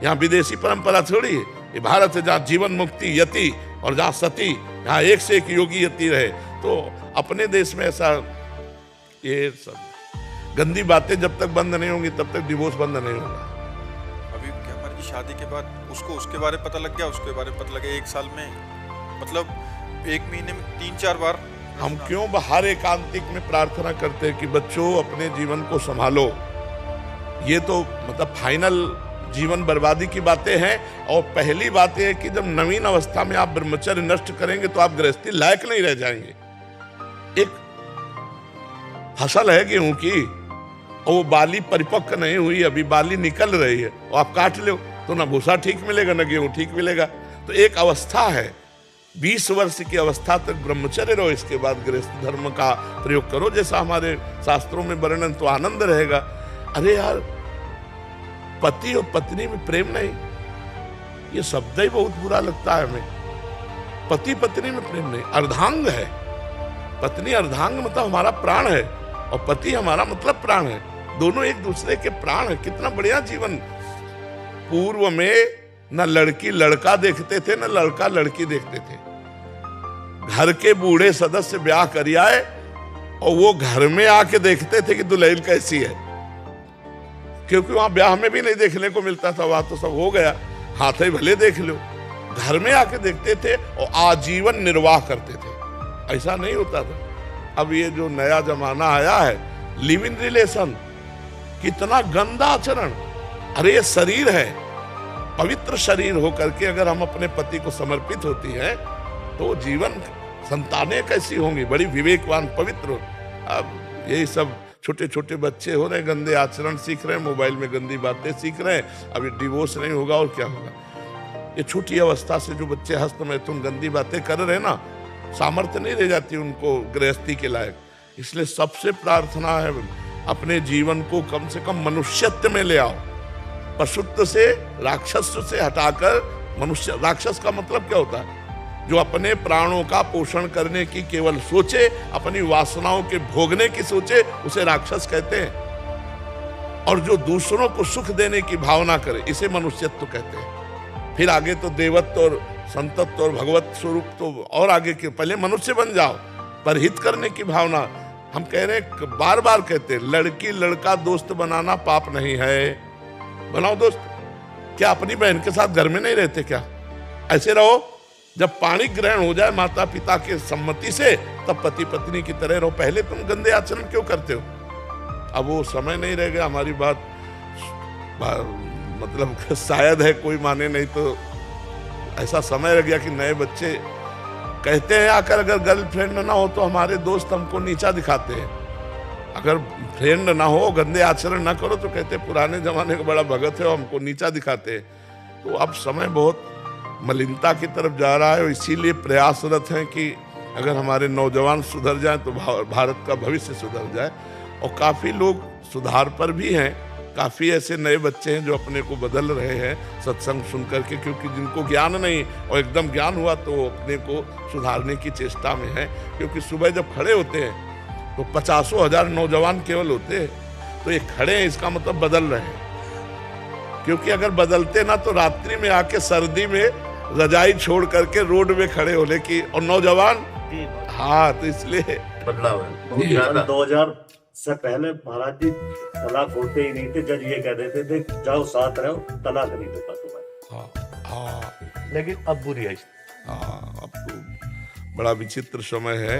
यहाँ विदेशी परंपरा थोड़ी है, ये भारत है जहाँ जीवन मुक्ति यति और जहाँ सती, यहाँ एक से एक योगी यति रहे। तो अपने देश में ऐसा, ये सब गंदी बातें जब तक बंद नहीं होंगी तब तक डिवोर्स बंद नहीं होगा। अभी क्या हमारी शादी के बाद उसको उसके बारे में पता लग गया, उसके बारे में पता लगे 1 साल में, मतलब एक महीने में 3-4 बार? हम क्यों हर एकांतिक में प्रार्थना करते हैं कि बच्चों अपने जीवन को संभालो। ये तो मतलब फाइनल जीवन बर्बादी की बातें हैं। और पहली बात यह है कि जब नवीन अवस्था में आप ब्रह्मचर्य नष्ट करेंगे तो आप गृहस्थी लायक नहीं रह जाएंगे। एक फसल है गेहूं की और वो बाली परिपक्व नहीं हुई, अभी बाली निकल रही है और आप काट लो तो ना भूसा ठीक मिलेगा ना गेहूं ठीक मिलेगा। तो एक अवस्था है, 20 वर्ष की अवस्था तक ब्रह्मचर्य रहो, इसके बाद गृहस्थ धर्म का प्रयोग करो जैसा हमारे शास्त्रों में वर्णन, तो आनंद रहेगा। अरे यार, पति और पत्नी में प्रेम नहीं, ये शब्द ही बहुत बुरा लगता है हमें। पति पत्नी में प्रेम नहीं, अर्धांग है। पत्नी अर्धांग मतलब हमारा प्राण है और पति हमारा मतलब प्राण है। दोनों एक दूसरे के प्राण है। कितना बढ़िया जीवन। पूर्व में न लड़की लड़का देखते थे न लड़का लड़की देखते थे। घर के बूढ़े सदस्य ब्याह कर आए और वो घर में आके देखते थे कि दुल्हन कैसी है, क्योंकि वहां ब्याह में भी नहीं देखने को मिलता था, वहां तो सब हो गया, हाथ ही भले देख लो। घर में आके देखते थे और आजीवन निर्वाह करते थे। ऐसा नहीं होता था। अब ये जो नया जमाना आया है, लिव इन रिलेशन, कितना गंदा आचरण। अरे ये शरीर है, पवित्र शरीर होकर के अगर हम अपने पति को समर्पित होती हैं तो जीवन संतानें कैसी होंगी, बड़ी विवेकवान पवित्र। अब यही सब छोटे छोटे बच्चे हो रहे हैं, गंदे आचरण सीख रहे हैं, मोबाइल में गंदी बातें सीख रहे हैं। अभी डिवोर्स नहीं होगा और क्या होगा। ये छोटी अवस्था से जो बच्चे हस्त मैथुन गंदी बातें कर रहे हैं ना, सामर्थ्य नहीं रह जाती उनको गृहस्थी के लायक। इसलिए सबसे प्रार्थना है अपने जीवन को कम से कम मनुष्यत्व में ले आओ। पशुत्व से, राक्षस से हटाकर मनुष्य। राक्षस का मतलब क्या होता है? जो अपने प्राणों का पोषण करने की केवल सोचे, अपनी वासनाओं के भोगने की सोचे, उसे राक्षस कहते हैं। और जो दूसरों को सुख देने की भावना करे, इसे मनुष्यत्व कहते हैं। फिर आगे तो देवत्व और संतत्व और भगवत स्वरूप तो और आगे के। पहले मनुष्य बन जाओ, पर हित करने की भावना। हम कह रहे हैं, बार बार कहते हैं, लड़की लड़का दोस्त बनाना पाप नहीं है। बनाओ दोस्त। क्या अपनी बहन के साथ घर में नहीं रहते क्या? ऐसे रहो। जब पाणी ग्रहण हो जाए माता पिता के सम्मति से, तब पति पत्नी की तरह रहो। पहले तुम गंदे आचरण क्यों करते हो? अब वो समय नहीं रह गया। हमारी बात मतलब शायद है कोई माने नहीं, तो ऐसा समय रह गया कि नए बच्चे कहते हैं आकर, अगर गर्लफ्रेंड ना हो तो हमारे दोस्त हमको नीचा दिखाते हैं। अगर फ्रेंड ना हो, गंदे आचरण ना करो, तो कहते पुराने जमाने का बड़ा भगत है और हमको नीचा दिखाते हैं। तो अब समय बहुत मलिनता की तरफ जा रहा है और इसीलिए प्रयासरत हैं कि अगर हमारे नौजवान सुधर जाएं तो भारत का भविष्य सुधर जाए। और काफ़ी लोग सुधार पर भी हैं। काफ़ी ऐसे नए बच्चे हैं जो अपने को बदल रहे हैं सत्संग सुन करके, क्योंकि जिनको ज्ञान नहीं और एकदम ज्ञान हुआ तो अपने को सुधारने की चेष्टा में है। क्योंकि सुबह जब खड़े होते हैं तो 50,000 नौजवान केवल होते हैं, तो ये खड़े हैं इसका मतलब बदल रहे हैं। क्योंकि अगर बदलते ना तो रात्रि में आके सर्दी में रजाई छोड़ करके रोड में खड़े होने की। और नौजवान, हाँ, तो इसलिए बदलाव है। 2000 से पहले महाराज जी तलाक होते ही नहीं थे। जज ये कह देते थे जाओ साथ रहो, तलाक नहीं होता तुम्हारा। हाँ, लेकिन अब बुरी है। हाँ, अब तो बड़ा विचित्र समय है।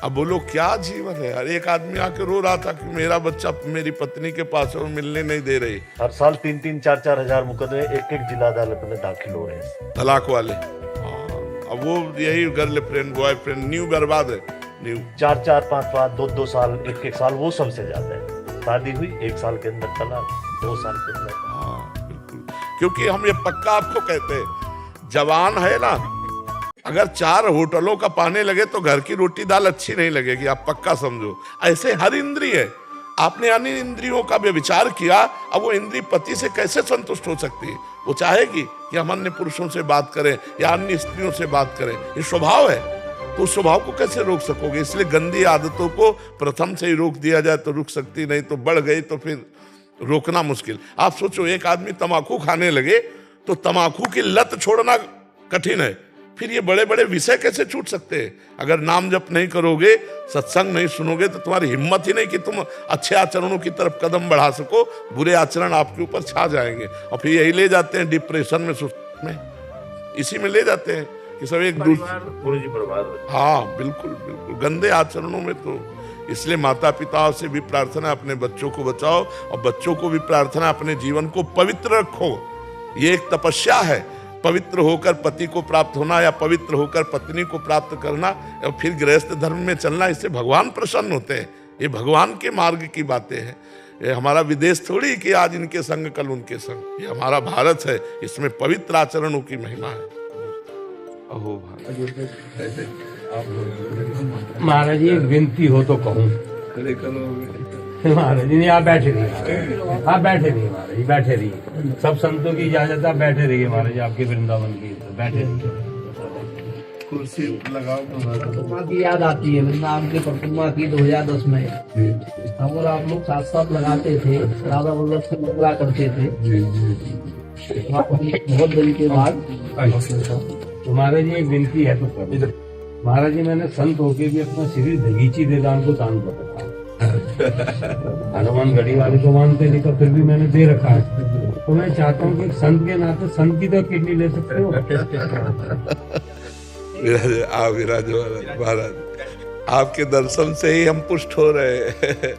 अब बोलो क्या जीवन है। हर एक आदमी आके रो रहा था कि मेरा बच्चा मेरी पत्नी के पास है और मिलने नहीं दे रही। हर साल 3-3, 4-4 हजार मुकदमे एक जिला अदालत में दाखिल हो रहे हैं तलाक वाले। अब वो यही गर्लफ्रेंड बॉयफ्रेंड न्यू बर्बाद है। न्यू 4-4, 5-5, 2-2 साल, 1-1 साल, वो सबसे ज्यादा है। शादी हुई 1 साल के अंदर तलाक, 2 साल के अंदर। हाँ बिल्कुल। क्योंकि हम ये पक्का आपको कहते हैं, जवान है ना, अगर 4 होटलों का पाने लगे तो घर की रोटी दाल अच्छी नहीं लगेगी। आप पक्का समझो। ऐसे हर इंद्रिय है। आपने अन्य इंद्रियों का विचार किया, अब वो इंद्रिय पति से कैसे संतुष्ट हो सकती है? वो चाहेगी कि हम अन्य पुरुषों से बात करें या अन्य स्त्रियों से बात करें। ये स्वभाव है। तो उस स्वभाव को कैसे रोक सकोगे? इसलिए गंदी आदतों को प्रथम से ही रोक दिया जाए तो रुक सकती नहीं, तो बढ़ गई तो फिर रोकना मुश्किल। आप सोचो, एक आदमी तम्बाकू खाने लगे तो तम्बाकू की लत छोड़ना कठिन है, फिर ये बड़े बड़े विषय कैसे छूट सकते हैं? अगर नाम जप नहीं करोगे, सत्संग नहीं सुनोगे, तो तुम्हारी हिम्मत ही नहीं कि तुम अच्छे आचरणों की तरफ कदम बढ़ा सको। बुरे आचरण आपके ऊपर छा जाएंगे और फिर यही ले जाते हैं डिप्रेशन में, इसी में ले जाते हैं कि सब एक दूसरे, गुरु जी परिवार। हाँ बिल्कुल बिल्कुल, गंदे आचरणों में तो इसलिए माता पिता से भी प्रार्थना अपने बच्चों को बचाओ, और बच्चों को भी प्रार्थना अपने जीवन को पवित्र रखो। ये एक तपस्या है, पवित्र होकर पति को प्राप्त होना या पवित्र होकर पत्नी को प्राप्त करना और फिर गृहस्थ धर्म में चलना, इससे भगवान प्रसन्न होते हैं। ये भगवान के मार्ग की बातें हैं। ये हमारा विदेश थोड़ी कि आज इनके संग कल उनके संग, ये हमारा भारत है, इसमें पवित्र आचरणों की महिमा है। अहो महाराज जी एक विनती हो तो कहूँ। महाराज जी आप बैठे रहिए, आप बैठे रहिए महाराज जी, बैठे रहिए। सब संतों की इजाजत, आप बैठे रहिए महाराज जी, आपके वृंदावन की बैठे रहिए। कुर्सी लगाओ। माँ की याद आती है वृंदावन की प्रतिमा की 2010 में हम और आप लोग साथ साथ लगाते थे, राधा वल्लभ से मंगला करते थे। बहुत दिन के बाद तो महाराज जी एक विनती है तो करो। महाराज जी मैंने संत होके भी अपना शरीर दगीची दे दान को दान कर रखा है। हनुमान गढ़ी वाले को मानते नहीं तो फिर भी मैंने दे रखा है। तो मैं चाहता हूँ कि संत के नाते संत की तो किडनी ले सकते हो। विराजो महाराज, आपके दर्शन से ही हम पुष्ट हो रहे हैं।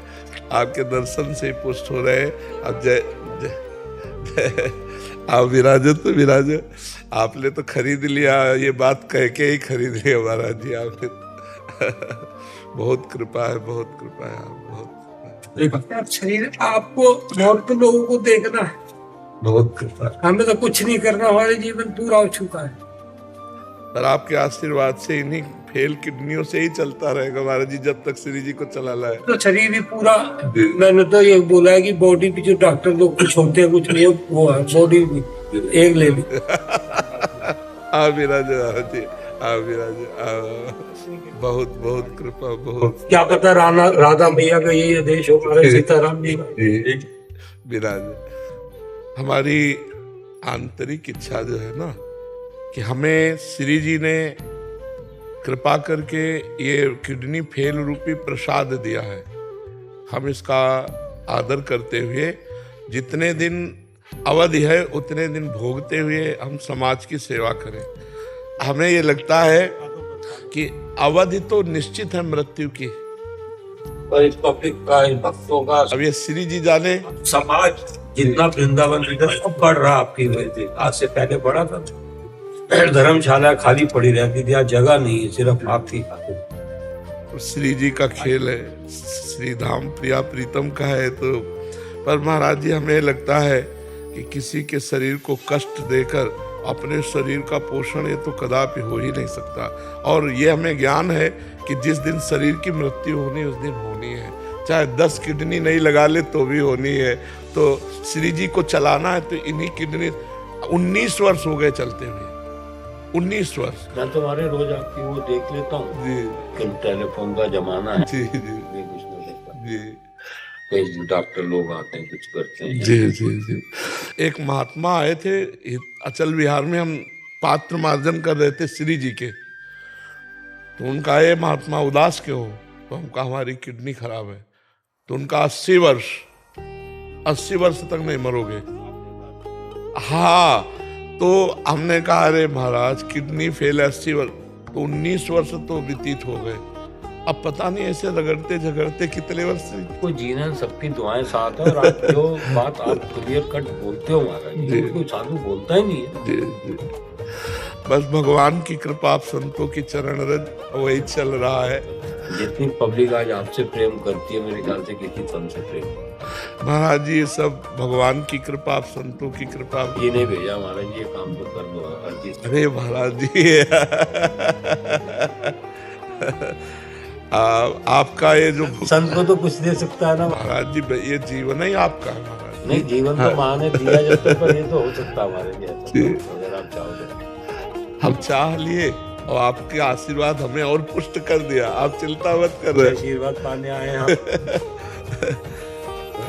आपके दर्शन से ही पुष्ट हो रहे हैं। अब जय आप विराजो तो विराजो। आपने तो खरीद लिया, ये बात कह के ही खरीद लिया महाराज जी आपने। बहुत कृपा है, बहुत कृपा है, बहुत शरीर आपको बहुत तो लोगों को देखना है, बहुत कृपा। हमें तो कुछ नहीं करना, हमारे जीवन पूरा हो चुका है। पर आपके आशीर्वाद से इन्हीं फेल किडनियों से ही चलता रहेगा महाराज जी, जब तक श्री जी को चलाना है। तो शरीर भी पूरा, मैंने तो ये बोला है कि बॉडी भी जो डॉक्टर लोग कुछ होते हैं कुछ नहीं, वो है बॉडी भी एक ले ली। विराज महाराज जी, विराज, बहुत बहुत कृपा, बहुत। क्या पता राधा मैया का यही आदेश हो, सीताराम जी विराज। हमारी आंतरिक इच्छा जो है ना कि हमें श्री जी ने कृपा करके ये किडनी फेल रूपी प्रसाद दिया है, हम इसका आदर करते हुए जितने दिन अवधि है उतने दिन भोगते हुए हम समाज की सेवा करें। हमें ये लगता है कि अवधि तो निश्चित है मृत्यु की, पर इस पब्लिक का, इन भक्तों का, अब ये श्री जी जाने। समाज जितना वृंदावन बढ़ रहा आपकी वजह से, आज से पहले बढ़ा था। धर्मशाला खाली पड़ी रहती थी, आज जगह नहीं है, सिर्फ आप ही। श्री जी का खेल है, श्री धाम प्रिया प्रीतम का है। तो पर महाराज जी हमें लगता है कि किसी के शरीर को कष्ट देकर अपने शरीर का पोषण ये तो कदापि हो ही नहीं सकता। और ये हमें ज्ञान है कि जिस दिन शरीर की मृत्यु होनी उस दिन होनी है, चाहे 10 किडनी नहीं लगा ले तो भी होनी है। तो श्री जी को चलाना है तो इन्हीं किडनी 19 वर्ष हो गए चलते हुए, 19 वर्ष। मैं तुम्हारे रोज आपकी वो देख लेता हूँ जी, टेलीफोन का जमाना है जी जी कुछ नहीं लगता जी, कई डॉक्टर लोग आते हैं कुछ करते हैं। जी जी जी। एक महात्मा आए थे अचल विहार में, हम पात्र मार्जन कर रहे थे श्री जी के, तो उनका ये महात्मा उदास क्यों हो, तो हमका हमारी किडनी खराब है। तो उनका 80 वर्ष तक नहीं मरोगे। हाँ, तो हमने कहा अरे महाराज किडनी फेल 80 वर्ष, तो 19 वर्ष तो व्यतीत हो गए, अब पता नहीं ऐसे रगड़ते झगड़ते कितने वर्ष से। कोई जीना सबकी दुआएं साथ है, और आप जो बात आप क्लियर कट बोलते हो महाराज, कोई साधु बोलता ही नहीं है। जी जी, बस भगवान की कृपा, आप संतों की चरण रज, वही चल रहा है। जितनी पब्लिक आज आपसे प्रेम करती है, मेरे ख्याल से किसी फन से प्रेम। महाराज जी ये सब भगवान की कृपा, आप संतों की कृपा। ये नहीं भेजा महाराज, ये काम तो कर दो हर चीज। अरे महाराज जी आपका ये जो संत को तो कुछ दे सकता है ना महाराज जी, ये जीवन ही आपका है महाराज। नहीं, जीवन तो माँ ने दिया जब तक, पर ये तो हो सकता हमारे लिए अगर आप चाहोगे। हम चाह लिए और आपके आशीर्वाद हमें और पुष्ट कर दिया, आप चिंता मत कर रहे। आशीर्वाद पाने आए हैं हम।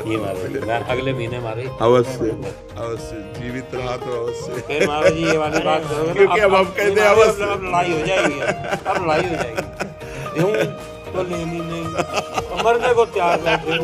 ये महाराज मैं अगले महीने मारे अवश्य अवश्य जीवित रहा तो अवश्य। फिर महाराज जी ये वाली बात क्योंकि अब हम कहते हैं अवश्य, अब लड़ाई हो जाएगी, अब लड़ाई हो जाएगी। यूं तो लेनी नहीं, मरने को तैयार बैठे हो।